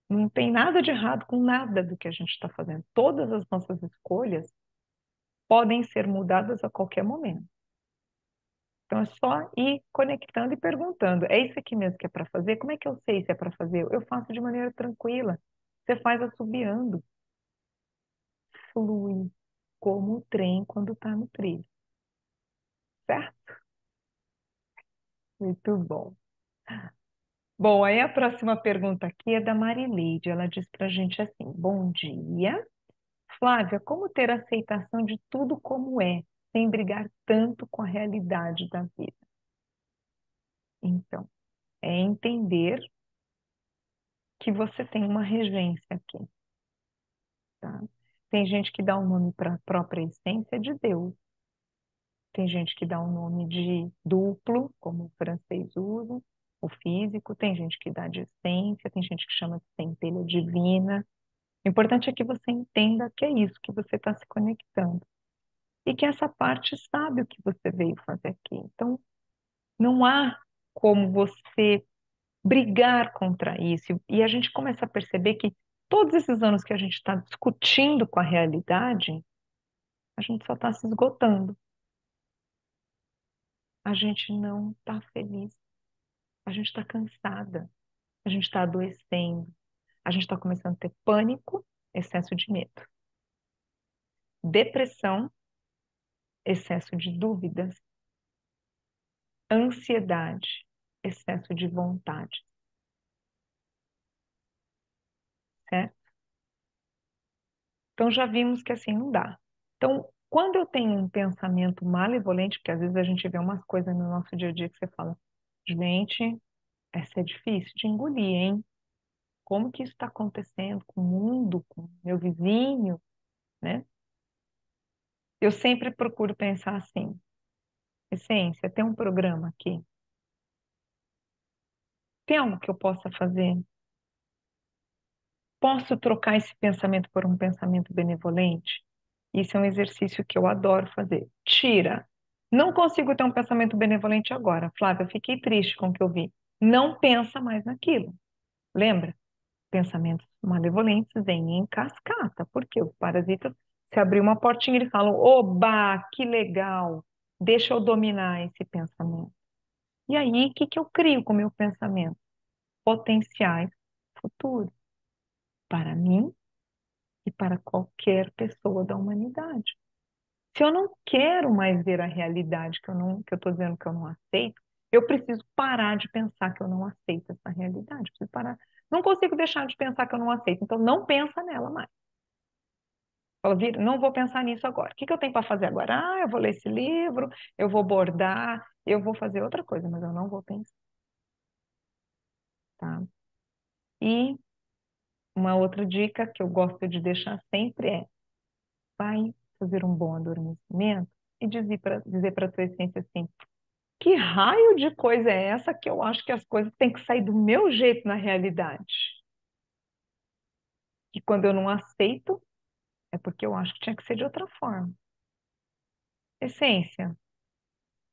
Não tem nada de errado com nada do que a gente está fazendo. Todas as nossas escolhas podem ser mudadas a qualquer momento. Então é só ir conectando e perguntando: é isso aqui mesmo que é para fazer? Como é que eu sei se é para fazer? Eu faço de maneira tranquila. Você faz assobiando, flui, como o trem quando está no trilho, certo? Muito bom. Bom, aí a próxima pergunta aqui é da Marileide. Ela diz para a gente assim: bom dia. Flávia, como ter aceitação de tudo como é, sem brigar tanto com a realidade da vida? Então, é entender que você tem uma regência aqui, tá? Tem gente que dá um nome para a própria essência de Deus. Tem gente que dá um nome de duplo, como o francês usa, o físico. Tem gente que dá de essência, tem gente que chama de centelha divina. O importante é que você entenda que é isso, que você está se conectando. E que essa parte sabe o que você veio fazer aqui. Então, não há como você brigar contra isso. E a gente começa a perceber que todos esses anos que a gente está discutindo com a realidade, a gente só está se esgotando. A gente não está feliz. A gente está cansada. A gente está adoecendo. A gente está começando a ter pânico, excesso de medo. Depressão, excesso de dúvidas. Ansiedade, excesso de vontade. Certo? Então já vimos que assim não dá. Então, quando eu tenho um pensamento malevolente, porque às vezes a gente vê umas coisas no nosso dia a dia que você fala, gente, essa é difícil de engolir, hein? Como que isso está acontecendo com o mundo, com o meu vizinho, né? Eu sempre procuro pensar assim, essência, tem um programa aqui, tem algo que eu possa fazer? Posso trocar esse pensamento por um pensamento benevolente? Isso é um exercício que eu adoro fazer. Tira. Não consigo ter um pensamento benevolente agora. Flávia, fiquei triste com o que eu vi. Não pensa mais naquilo. Lembra? Pensamentos malevolentes vêm em cascata, porque os parasitas, se abrir uma portinha, eles falam: oba, que legal, deixa eu dominar esse pensamento. E aí, o que que eu crio com o meu pensamento? Potenciais futuros para mim e para qualquer pessoa da humanidade. Se eu não quero mais ver a realidade que eu estou dizendo que eu não aceito, eu preciso parar de pensar que eu não aceito essa realidade. Preciso parar. Não consigo deixar de pensar que eu não aceito. Então, não pensa nela mais. Fala, Vira, não vou pensar nisso agora. O que que eu tenho para fazer agora? Ah, eu vou ler esse livro, eu vou bordar, eu vou fazer outra coisa, mas eu não vou pensar, tá? E uma outra dica que eu gosto de deixar sempre é: vai fazer um bom adormecimento e dizer para tua essência assim: que raio de coisa é essa que eu acho que as coisas têm que sair do meu jeito na realidade? E quando eu não aceito, é porque eu acho que tinha que ser de outra forma. Essência,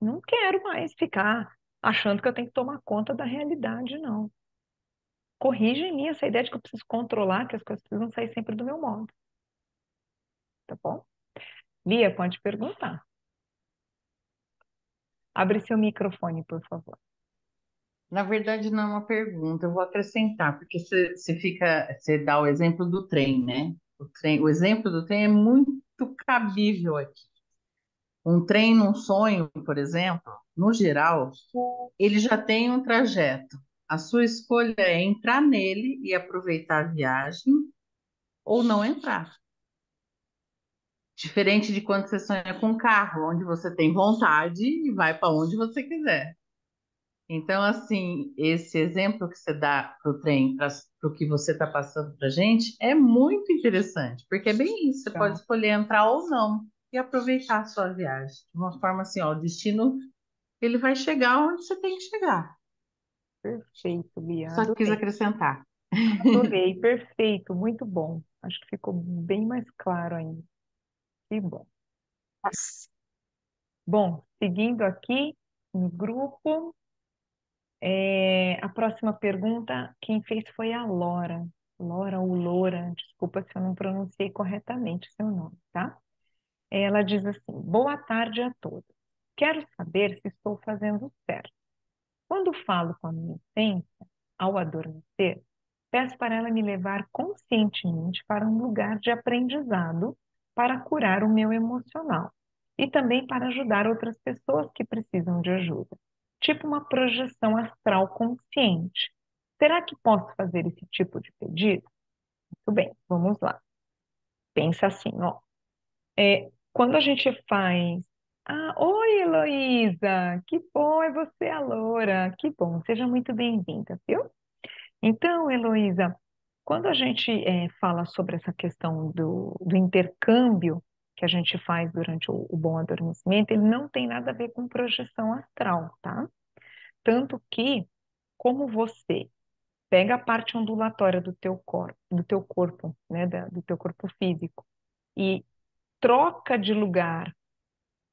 não quero mais ficar achando que eu tenho que tomar conta da realidade, não. Corrige em mim essa ideia de que eu preciso controlar, que as coisas precisam sair sempre do meu modo, tá bom? Lia, pode perguntar. Abre seu microfone, por favor. Na verdade, não é uma pergunta, eu vou acrescentar, porque você dá o exemplo do trem, né? O exemplo do trem é muito cabível aqui. Um trem num sonho, por exemplo, no geral, ele já tem um trajeto. A sua escolha é entrar nele e aproveitar a viagem ou não entrar. Diferente de quando você sonha com um carro, onde você tem vontade e vai para onde você quiser. Então, assim, esse exemplo que você dá para o trem, para o que você está passando para a gente, é muito interessante, porque é bem isso, você pode Tá? escolher entrar ou não e aproveitar a sua viagem. De uma forma assim, ó, o destino, ele vai chegar onde você tem que chegar. Perfeito, Bia. Só quis Adorei. acrescentar. Adorei. Perfeito. Muito bom. Acho que ficou bem mais claro ainda. Que bom. Bom, seguindo aqui no grupo, a próxima pergunta, quem fez foi a Lora. Lora ou Loura, desculpa se eu não pronunciei corretamente seu nome, tá? Ela diz assim: boa tarde a todos. Quero saber se estou fazendo certo. Quando falo com a minha essência, ao adormecer, peço para ela me levar conscientemente para um lugar de aprendizado para curar o meu emocional e também para ajudar outras pessoas que precisam de ajuda, tipo uma projeção astral consciente. Será que posso fazer esse tipo de pedido? Muito bem, vamos lá. Pensa assim, ó. Quando a gente faz. Ah, oi, Heloísa! Que bom, é você, a Loura. Que bom, seja muito bem-vinda, viu? Então, Heloísa, quando a gente fala sobre essa questão do intercâmbio que a gente faz durante o bom adormecimento, ele não tem nada a ver com projeção astral, tá? Tanto que, como você pega a parte ondulatória do teu corpo, né, do teu corpo físico, e troca de lugar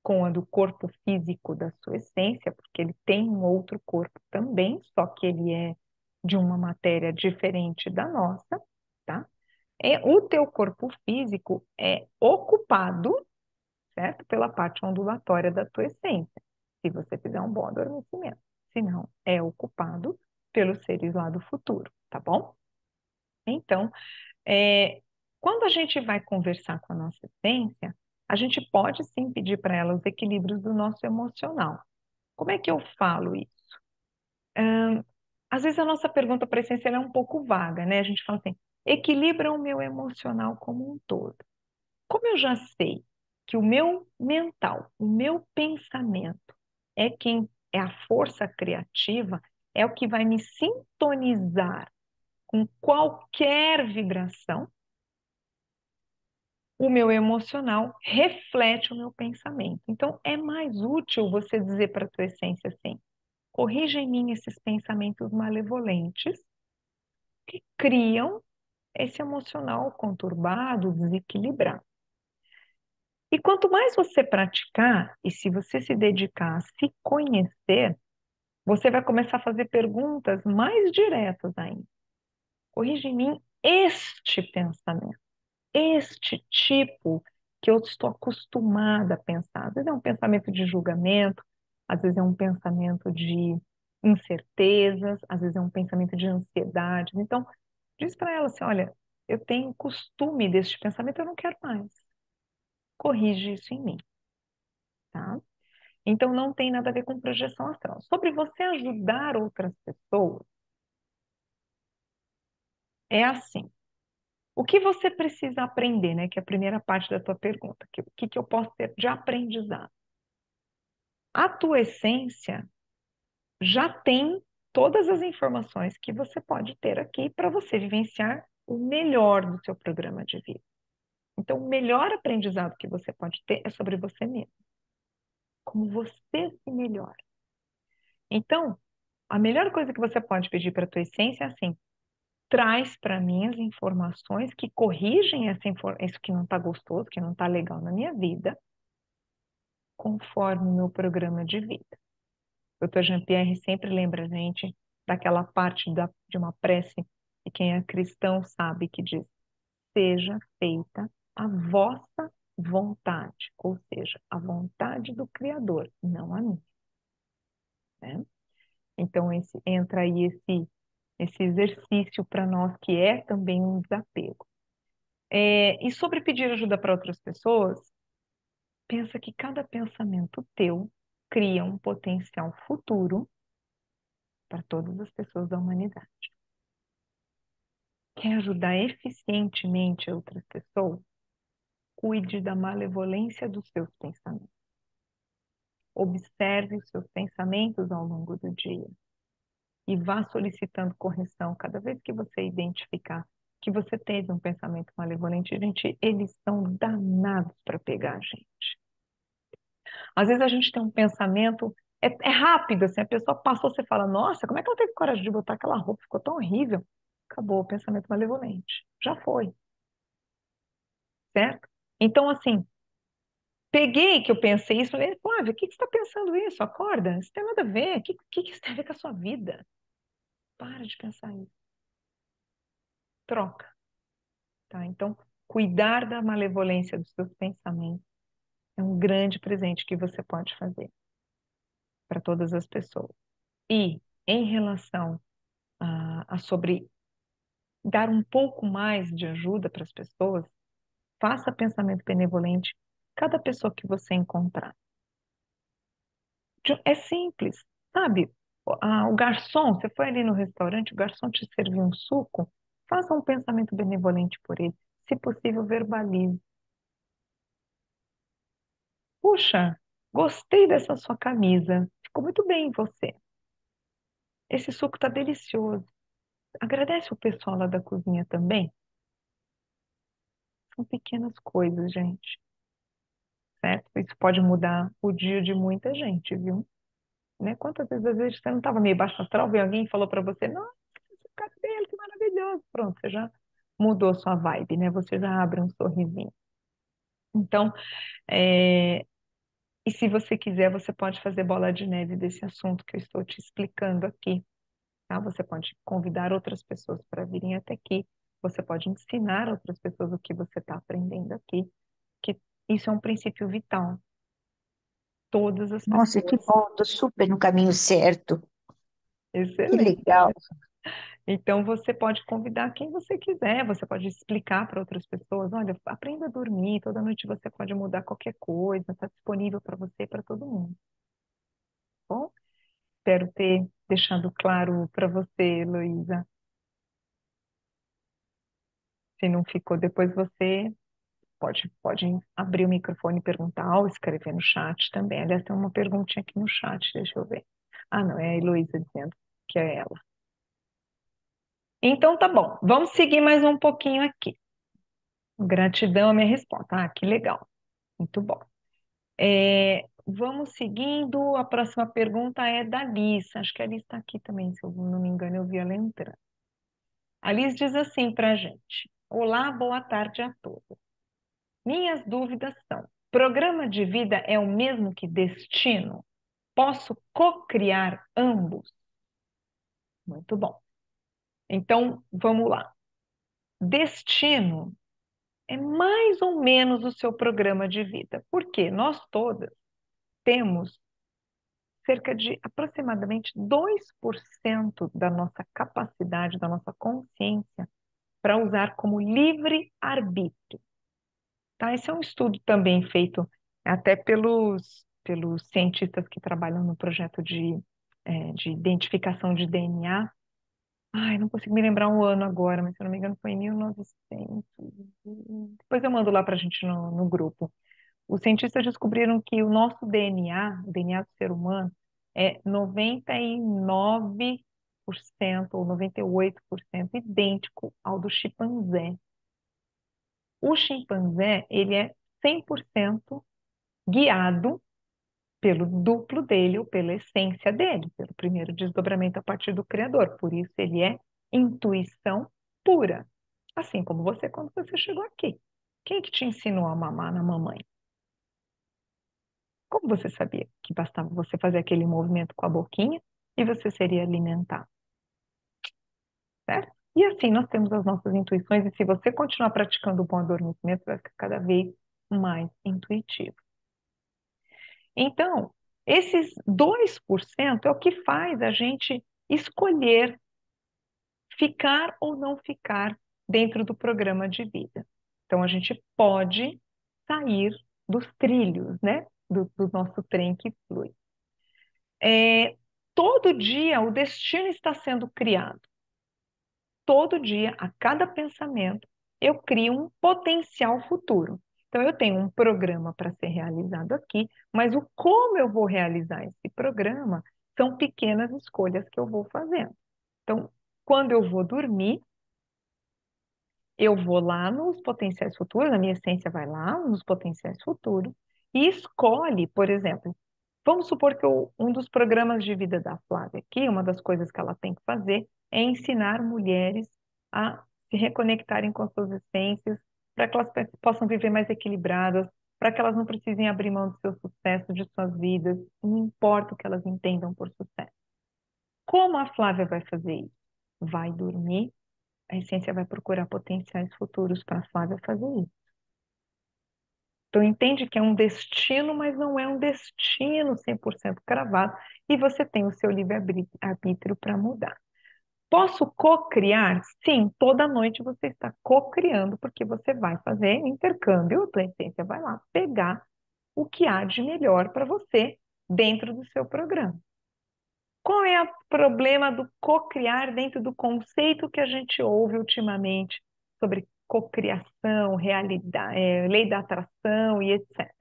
com a do corpo físico da sua essência, porque ele tem um outro corpo também, só que ele é de uma matéria diferente da nossa, tá? O teu corpo físico é ocupado, certo? Pela parte ondulatória da tua essência, se você fizer um bom adormecimento. Se não, é ocupado pelos seres lá do futuro, tá bom? Então, é, quando a gente vai conversar com a nossa essência, a gente pode sim pedir para ela os equilíbrios do nosso emocional. Como é que eu falo isso? Às vezes a nossa pergunta para a essência ela é um pouco vaga, né? A gente fala assim, equilibra o meu emocional como um todo. Como eu já sei que o meu mental, o meu pensamento é quem é a força criativa, é o que vai me sintonizar com qualquer vibração, o meu emocional reflete o meu pensamento. Então, é mais útil você dizer para a tua essência assim: corrija em mim esses pensamentos malevolentes que criam esse emocional conturbado, desequilibrado. E quanto mais você praticar, e se você se dedicar a se conhecer, você vai começar a fazer perguntas mais diretas ainda. Corrija em mim este pensamento, este tipo que eu estou acostumada a pensar. Às vezes é um pensamento de julgamento, às vezes é um pensamento de incertezas, às vezes é um pensamento de ansiedade. Então, diz para ela assim: olha, eu tenho costume deste pensamento, eu não quero mais. Corrige isso em mim, tá? Então, não tem nada a ver com projeção astral. Sobre você ajudar outras pessoas, é assim. O que você precisa aprender, né? Que é a primeira parte da tua pergunta. O que eu posso ter de aprendizado? A tua essência já tem todas as informações que você pode ter aqui para você vivenciar o melhor do seu programa de vida. Então, o melhor aprendizado que você pode ter é sobre você mesmo. Como você se melhora. Então, a melhor coisa que você pode pedir para a tua essência é assim: traz para mim as informações que corrigem isso que não está gostoso, que não está legal na minha vida, conforme o meu programa de vida. O Dr. Jean-Pierre sempre lembra a gente daquela parte de uma prece, e quem é cristão sabe que diz: seja feita a vossa vontade, ou seja, a vontade do Criador, não a minha, né? Então, entra aí esse exercício para nós, que é também um desapego. E sobre pedir ajuda para outras pessoas, pensa que cada pensamento teu cria um potencial futuro para todas as pessoas da humanidade. Quer ajudar eficientemente outras pessoas? Cuide da malevolência dos seus pensamentos. Observe os seus pensamentos ao longo do dia. e vá solicitando correção cada vez que você identificar que você teve um pensamento malevolente. Gente, eles são danados para pegar a gente. Às vezes a gente tem um pensamento, é rápido, assim, a pessoa passou, você fala, nossa, como é que ela teve coragem de botar aquela roupa? Ficou tão horrível. Acabou o pensamento malevolente. Já foi, certo? Então, assim, peguei que eu pensei isso, falei, Flávia, o que que você está pensando isso? Acorda, isso tem nada a ver. O que isso tem a ver com a sua vida? Para de pensar isso. Troca, tá? Então, cuidar da malevolência dos seus pensamentos é um grande presente que você pode fazer para todas as pessoas. E em relação a sobre dar um pouco mais de ajuda para as pessoas, faça pensamento benevolente cada pessoa que você encontrar. É simples, sabe? O garçom, você foi ali no restaurante, o garçom te serviu um suco, faça um pensamento benevolente por ele. Se possível, verbalize. Puxa, gostei dessa sua camisa. Ficou muito bem em você. Esse suco tá delicioso. Agradece o pessoal lá da cozinha também. São pequenas coisas, gente, certo? Isso pode mudar o dia de muita gente, viu? Né? Quantas vezes, às vezes, você não estava meio baixo astral, veio alguém e falou para você, nossa, esse cabelo, que maravilhoso. Pronto, você já mudou sua vibe, né? Você já abre um sorrisinho. Então, é, e se você quiser, você pode fazer bola de neve desse assunto que eu estou te explicando aqui, tá? Você pode convidar outras pessoas para virem até aqui. Você pode ensinar outras pessoas o que você está aprendendo aqui, que isso é um princípio vital. Todas as Nossa, que pessoas. bom, tô super no caminho certo. Que Excelente. legal. Então, você pode convidar quem você quiser, você pode explicar para outras pessoas: olha, aprenda a dormir, toda noite você pode mudar qualquer coisa, está disponível para você e para todo mundo. Tá bom, espero ter deixado claro para você, Heloísa. Se não ficou, depois você pode abrir o microfone e perguntar ou escrever no chat também. Aliás, tem uma perguntinha aqui no chat, deixa eu ver. Ah, não, é a Heloísa dizendo que é ela. Então, tá bom, vamos seguir mais um pouquinho aqui. Gratidão à minha resposta. Ah, que legal. Muito bom. Vamos seguindo. A próxima pergunta é da Liz. Acho que a Liz está aqui também, se eu não me engano, eu vi ela entrando. A Liz diz assim para a gente: olá, boa tarde a todos. Minhas dúvidas são: programa de vida é o mesmo que destino? Posso co-criar ambos? Muito bom. Então, vamos lá. Destino é mais ou menos o seu programa de vida, porque nós todas temos cerca de aproximadamente 2% da nossa capacidade, da nossa consciência, para usar como livre-arbítrio. Tá? Esse é um estudo também feito até pelos cientistas que trabalham no projeto de identificação de DNA. Ai, não consigo me lembrar o ano agora, mas se eu não me engano foi em 1900. Depois eu mando lá para a gente no grupo. Os cientistas descobriram que o nosso DNA, o DNA do ser humano, é 99% ou 98% idêntico ao do chimpanzé. O chimpanzé, ele é 100% guiado pelo duplo dele ou pela essência dele, pelo primeiro desdobramento a partir do Criador. Por isso, ele é intuição pura. Assim como você quando você chegou aqui. Quem que te ensinou a mamar na mamãe? Como você sabia que bastava você fazer aquele movimento com a boquinha e você seria alimentado, certo? E assim nós temos as nossas intuições, e se você continuar praticando o bom adormecimento, vai ficar cada vez mais intuitivo. Então, esses 2% é o que faz a gente escolher ficar ou não ficar dentro do programa de vida. Então, a gente pode sair dos trilhos, né? Do nosso trem que flui. Todo dia o destino está sendo criado. Todo dia, a cada pensamento, eu crio um potencial futuro. Então, eu tenho um programa para ser realizado aqui, mas o como eu vou realizar esse programa são pequenas escolhas que eu vou fazendo. Então, quando eu vou dormir, eu vou lá nos potenciais futuros, a minha essência vai lá nos potenciais futuros e escolhe, por exemplo, vamos supor que um dos programas de vida da Flávia aqui, uma das coisas que ela tem que fazer é ensinar mulheres a se reconectarem com as suas essências, para que elas possam viver mais equilibradas, para que elas não precisem abrir mão do seu sucesso, de suas vidas, não importa o que elas entendam por sucesso. Como a Flávia vai fazer isso? Vai dormir, a essência vai procurar potenciais futuros para a Flávia fazer isso. Então, entende que é um destino, mas não é um destino 100% cravado, e você tem o seu livre-arbítrio para mudar. Posso co-criar? Sim, toda noite você está co-criando, porque você vai fazer intercâmbio, a tua essência vai lá pegar o que há de melhor para você dentro do seu programa. Qual é o problema do co-criar dentro do conceito que a gente ouve ultimamente sobre cocriação, realidade, lei da atração e etc.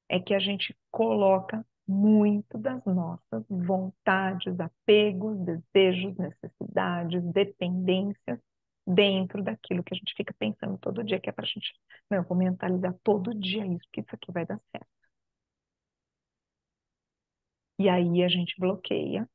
É que a gente coloca muito das nossas vontades, apegos, desejos, necessidades, dependências dentro daquilo que a gente fica pensando todo dia, que é para a gente, não, eu vou mentalizar todo dia isso, porque isso aqui vai dar certo. E aí a gente bloqueia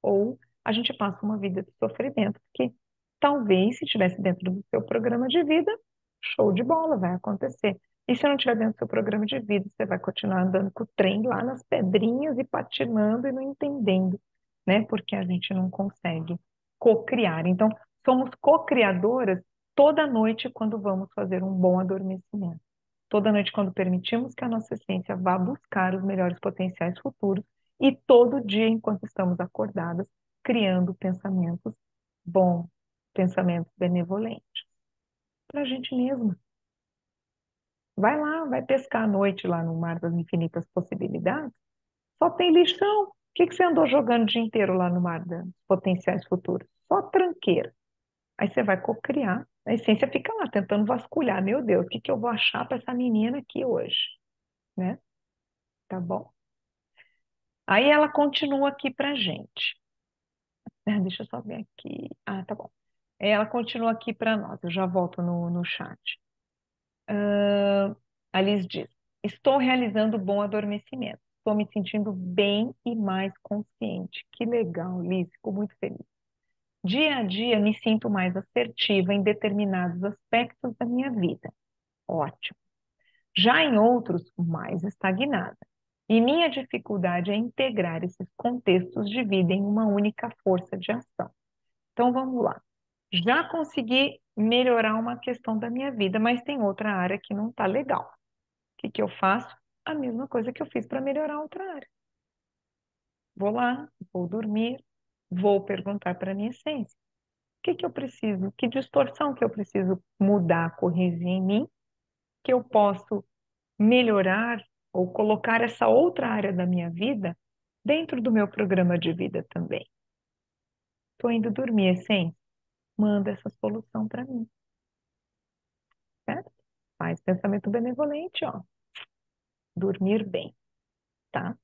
ou a gente passa uma vida de sofrimento, que talvez, se estivesse dentro do seu programa de vida, show de bola, vai acontecer. E se não estiver dentro do seu programa de vida, você vai continuar andando com o trem lá nas pedrinhas e patinando e não entendendo, né? Porque a gente não consegue co-criar. Então, somos co-criadoras toda noite quando vamos fazer um bom adormecimento. Toda noite quando permitimos que a nossa essência vá buscar os melhores potenciais futuros e todo dia, enquanto estamos acordadas, criando pensamentos bons, pensamentos benevolentes para a gente mesma. Vai lá, vai pescar à noite lá no mar das infinitas possibilidades. Só tem lixão. O que que você andou jogando o dia inteiro lá no mar dos potenciais futuros? Só tranqueira. Aí você vai cocriar. A essência fica lá tentando vasculhar. Meu Deus, o que que eu vou achar para essa menina aqui hoje? Né? Tá bom? Aí ela continua aqui pra gente. Deixa eu só ver aqui. Ah, tá bom. Ela continua aqui para nós. Eu já volto no chat. A Liz diz: estou realizando bom adormecimento. Estou me sentindo bem e mais consciente. Que legal, Liz. Fico muito feliz. Dia a dia me sinto mais assertiva em determinados aspectos da minha vida. Ótimo. Já em outros, mais estagnada. E minha dificuldade é integrar esses contextos de vida em uma única força de ação. Então vamos lá. Já consegui melhorar uma questão da minha vida, mas tem outra área que não está legal. O que que eu faço? A mesma coisa que eu fiz para melhorar outra área. Vou lá, vou dormir, vou perguntar para a minha essência. O que que eu preciso? Que distorção que eu preciso mudar, corrigir em mim, que eu posso melhorar ou colocar essa outra área da minha vida dentro do meu programa de vida também. Estou indo dormir, essência. Manda essa solução para mim, certo? Faz pensamento benevolente, ó. Dormir bem, tá?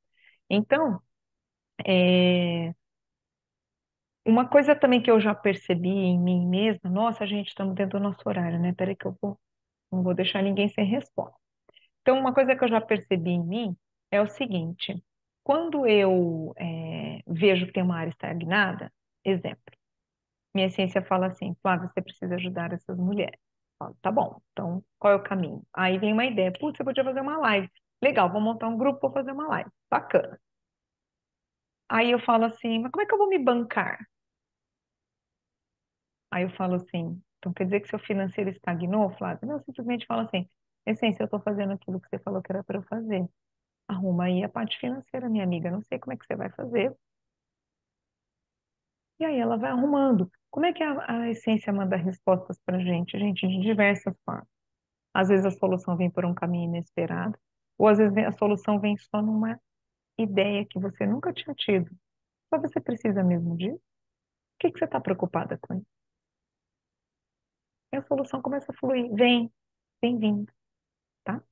Então, é, uma coisa também que eu já percebi em mim mesma, nossa, gente, estamos dentro do nosso horário, né? Peraí que não vou deixar ninguém sem resposta. Então, uma coisa que eu já percebi em mim é o seguinte, quando eu vejo que tem uma área estagnada, exemplo, minha essência fala assim, Flávia, você precisa ajudar essas mulheres. Eu falo, tá bom, então qual é o caminho? Aí vem uma ideia, putz, você podia fazer uma live. Legal, vou montar um grupo, vou fazer uma live. Bacana. Aí eu falo assim, mas como é que eu vou me bancar? Aí eu falo assim, então quer dizer que seu financeiro estagnou, Flávia? Não, eu simplesmente falo assim, essência, eu estou fazendo aquilo que você falou que era para eu fazer. Arruma aí a parte financeira, minha amiga, não sei como é que você vai fazer. E aí ela vai arrumando. Como é que a essência manda respostas para gente? Gente, de diversas formas. Às vezes a solução vem por um caminho inesperado, ou às vezes a solução vem só numa ideia que você nunca tinha tido. Só você precisa mesmo disso? O que que você está preocupada com isso? E a solução começa a fluir. Vem, bem-vindo, tá?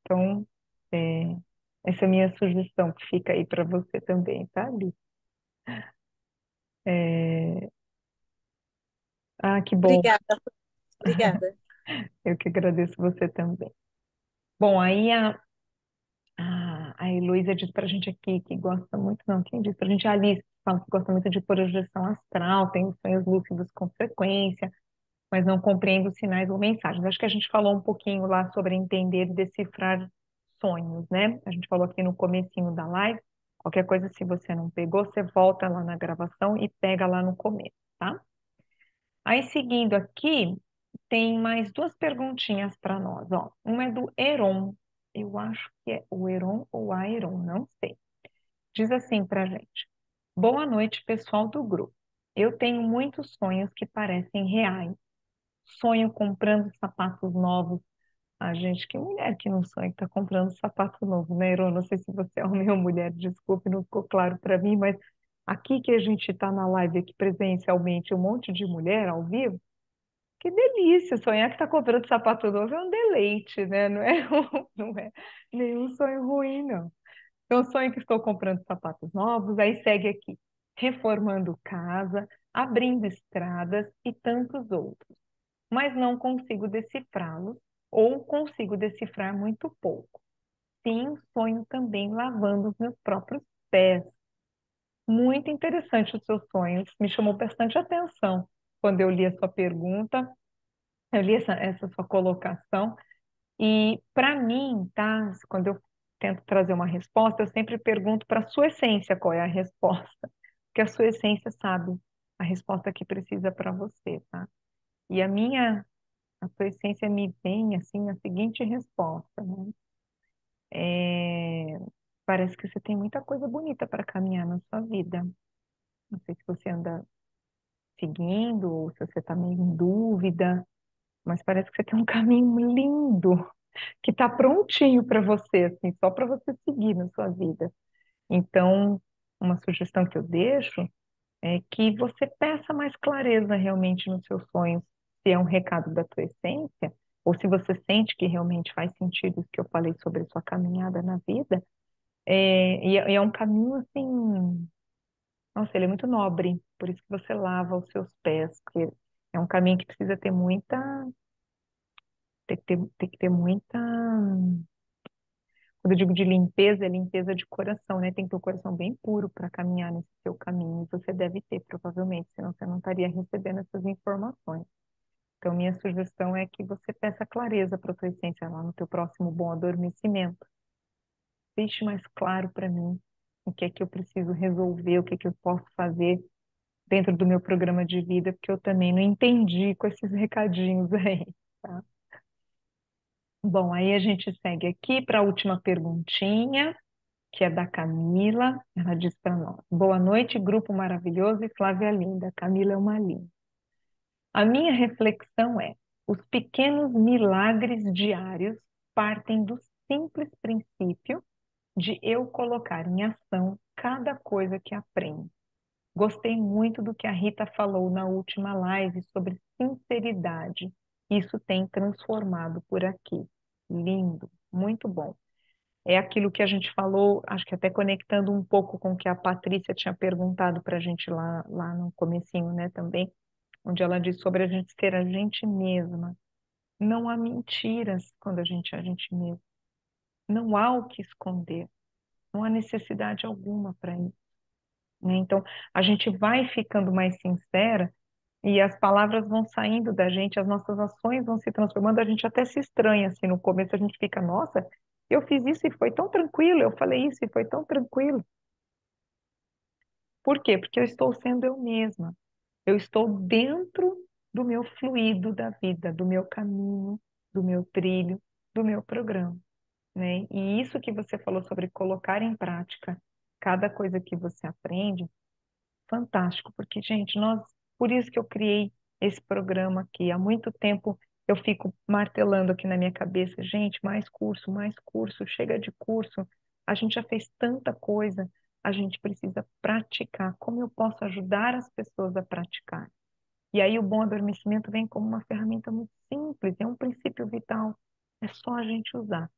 Então, é, essa é a minha sugestão que fica aí para você também, tá, Li? É, Ah, que bom. Obrigada, obrigada. Eu que agradeço você também. Bom, aí a Heloísa diz pra gente aqui que gosta muito, não, quem diz pra gente? A Alice fala que gosta muito de projeção astral, tem os sonhos lúcidos com frequência, mas não compreende os sinais ou mensagens. Acho que a gente falou um pouquinho lá sobre entender e decifrar sonhos, né? A gente falou aqui no comecinho da live. Qualquer coisa, se você não pegou, você volta lá na gravação e pega lá no começo, tá? Aí, seguindo aqui, tem mais duas perguntinhas para nós, ó. Uma é do Heron. Eu acho que é o Heron ou a Heron, não sei. Diz assim para gente: Boa noite, pessoal do grupo. Eu tenho muitos sonhos que parecem reais. Sonho comprando sapatos novos. A gente, que mulher que não sonha que está comprando sapato novo, né, Heron? Não sei se você é homem ou mulher, desculpe, não ficou claro para mim, mas aqui que a gente está na live aqui presencialmente, um monte de mulher ao vivo. Que delícia, sonhar que está comprando sapato novo é um deleite, né? Não é, não é nenhum sonho ruim, não. Então, sonho que estou comprando sapatos novos, aí segue aqui, reformando casa, abrindo estradas e tantos outros. Mas não consigo decifrá-los ou consigo decifrar muito pouco. Sim, sonho também lavando os meus próprios pés. Muito interessante os seus sonhos, me chamou bastante atenção quando eu li a sua pergunta. Eu li essa sua colocação e, para mim, tá? Quando eu tento trazer uma resposta, eu sempre pergunto para a sua essência qual é a resposta, porque a sua essência sabe a resposta que precisa para você, tá? E a sua essência me vem assim a seguinte resposta, né? É, Parece que você tem muita coisa bonita para caminhar na sua vida. Não sei se você anda seguindo ou se você está meio em dúvida, mas parece que você tem um caminho lindo que está prontinho para você, assim, só para você seguir na sua vida. Então, uma sugestão que eu deixo é que você peça mais clareza realmente nos seus sonhos, se é um recado da tua essência, ou se você sente que realmente faz sentido isso que eu falei sobre a sua caminhada na vida. E é um caminho assim, nossa, ele é muito nobre, por isso que você lava os seus pés, porque é um caminho que precisa ter muita, tem que ter muita. Quando eu digo de limpeza, é limpeza de coração, né? Tem que ter o coração bem puro para caminhar nesse seu caminho. Você deve ter, provavelmente, senão você não estaria recebendo essas informações. Então, minha sugestão é que você peça clareza para a tua essência lá no teu próximo bom adormecimento. Deixe mais claro para mim o que é que eu preciso resolver, o que é que eu posso fazer dentro do meu programa de vida, porque eu também não entendi com esses recadinhos aí, tá? Bom, aí a gente segue aqui para a última perguntinha, que é da Camila. Ela diz para nós: Boa noite, grupo maravilhoso e Flávia linda. Camila é uma linda. A minha reflexão é: os pequenos milagres diários partem do simples princípio de eu colocar em ação cada coisa que aprendo. Gostei muito do que a Rita falou na última live sobre sinceridade. Isso tem transformado por aqui. Lindo, muito bom. É aquilo que a gente falou, acho que até conectando um pouco com o que a Patrícia tinha perguntado para a gente lá no comecinho, né, também, onde ela diz sobre a gente ser a gente mesma. Não há mentiras quando a gente é a gente mesma. Não há o que esconder. Não há necessidade alguma para isso, né? Então, a gente vai ficando mais sincera e as palavras vão saindo da gente, as nossas ações vão se transformando, a gente até se estranha, assim, no começo a gente fica, nossa, eu fiz isso e foi tão tranquilo, eu falei isso e foi tão tranquilo. Por quê? Porque eu estou sendo eu mesma. Eu estou dentro do meu fluido da vida, do meu caminho, do meu trilho, do meu programa, né? E isso que você falou sobre colocar em prática cada coisa que você aprende, fantástico, porque, gente, por isso que eu criei esse programa aqui. Há muito tempo eu fico martelando aqui na minha cabeça, gente, mais curso, chega de curso. A gente já fez tanta coisa, a gente precisa praticar. Como eu posso ajudar as pessoas a praticar? E aí o bom adormecimento vem como uma ferramenta muito simples, é um princípio vital. É só a gente usar,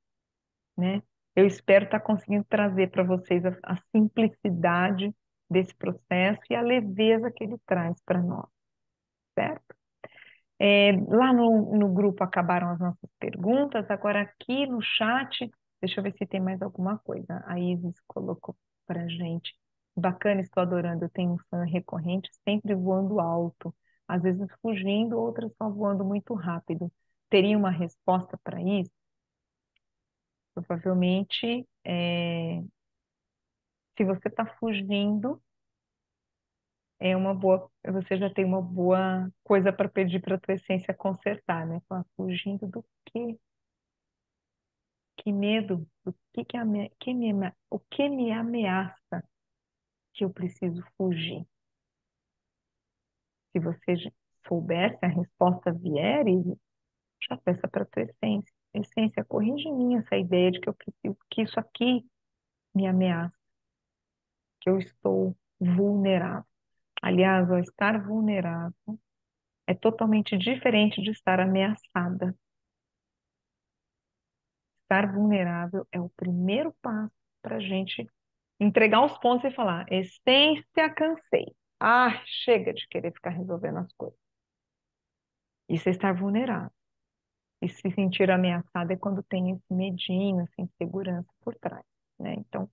né? Eu espero estar conseguindo trazer para vocês a simplicidade desse processo e a leveza que ele traz para nós, certo? Lá no grupo acabaram as nossas perguntas, agora aqui no chat, deixa eu ver se tem mais alguma coisa. A Isis colocou para gente. Bacana, estou adorando, eu tenho um fã recorrente, sempre voando alto, às vezes fugindo, outras só voando muito rápido. Teria uma resposta para isso? Provavelmente, se você está fugindo, você já tem uma boa coisa para pedir para a tua essência consertar, né? Falar, fugindo do quê? Que medo? Do o que me ameaça que eu preciso fugir? Se você souber, se a resposta vier, Isis, já peça para a tua essência. Essência, corrige em mim essa ideia de que eu preciso, que isso aqui me ameaça, que eu estou vulnerável. Aliás, ao estar vulnerável é totalmente diferente de estar ameaçada. Estar vulnerável é o primeiro passo para a gente entregar os pontos e falar: essência, cansei. Ah, chega de querer ficar resolvendo as coisas. Isso é estar vulnerável. E se sentir ameaçada é quando tem esse medinho, essa insegurança por trás, né? Então,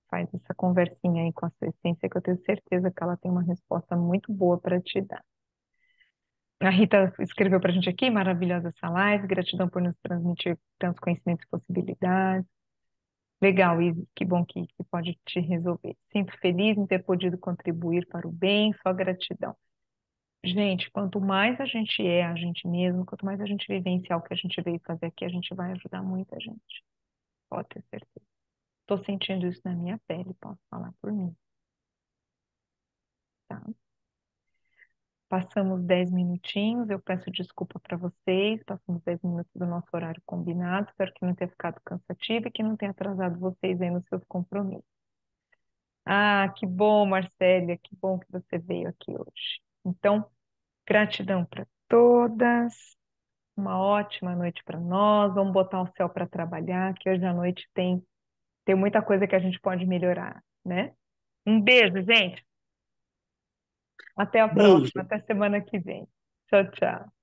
faz essa conversinha aí com a sua essência que eu tenho certeza que ela tem uma resposta muito boa para te dar. A Rita escreveu para a gente aqui, maravilhosa essa live, gratidão por nos transmitir tantos conhecimentos e possibilidades. Legal, Isis, que bom que pode te resolver. Sinto feliz em ter podido contribuir para o bem, só gratidão. Gente, quanto mais a gente é a gente mesmo, quanto mais a gente vivenciar o que a gente veio fazer aqui, a gente vai ajudar muita gente. Pode ter certeza. Estou sentindo isso na minha pele, posso falar por mim, tá? Passamos 10 minutinhos, eu peço desculpa para vocês, passamos 10 minutos do nosso horário combinado, espero que não tenha ficado cansativo e que não tenha atrasado vocês aí nos seus compromissos. Ah, que bom, Marcélia, que bom que você veio aqui hoje. Então, gratidão para todas, uma ótima noite para nós, vamos botar o céu para trabalhar, que hoje à noite tem muita coisa que a gente pode melhorar, né? Um beijo, gente. Até a próxima, Beijo. até semana que vem. Tchau, tchau.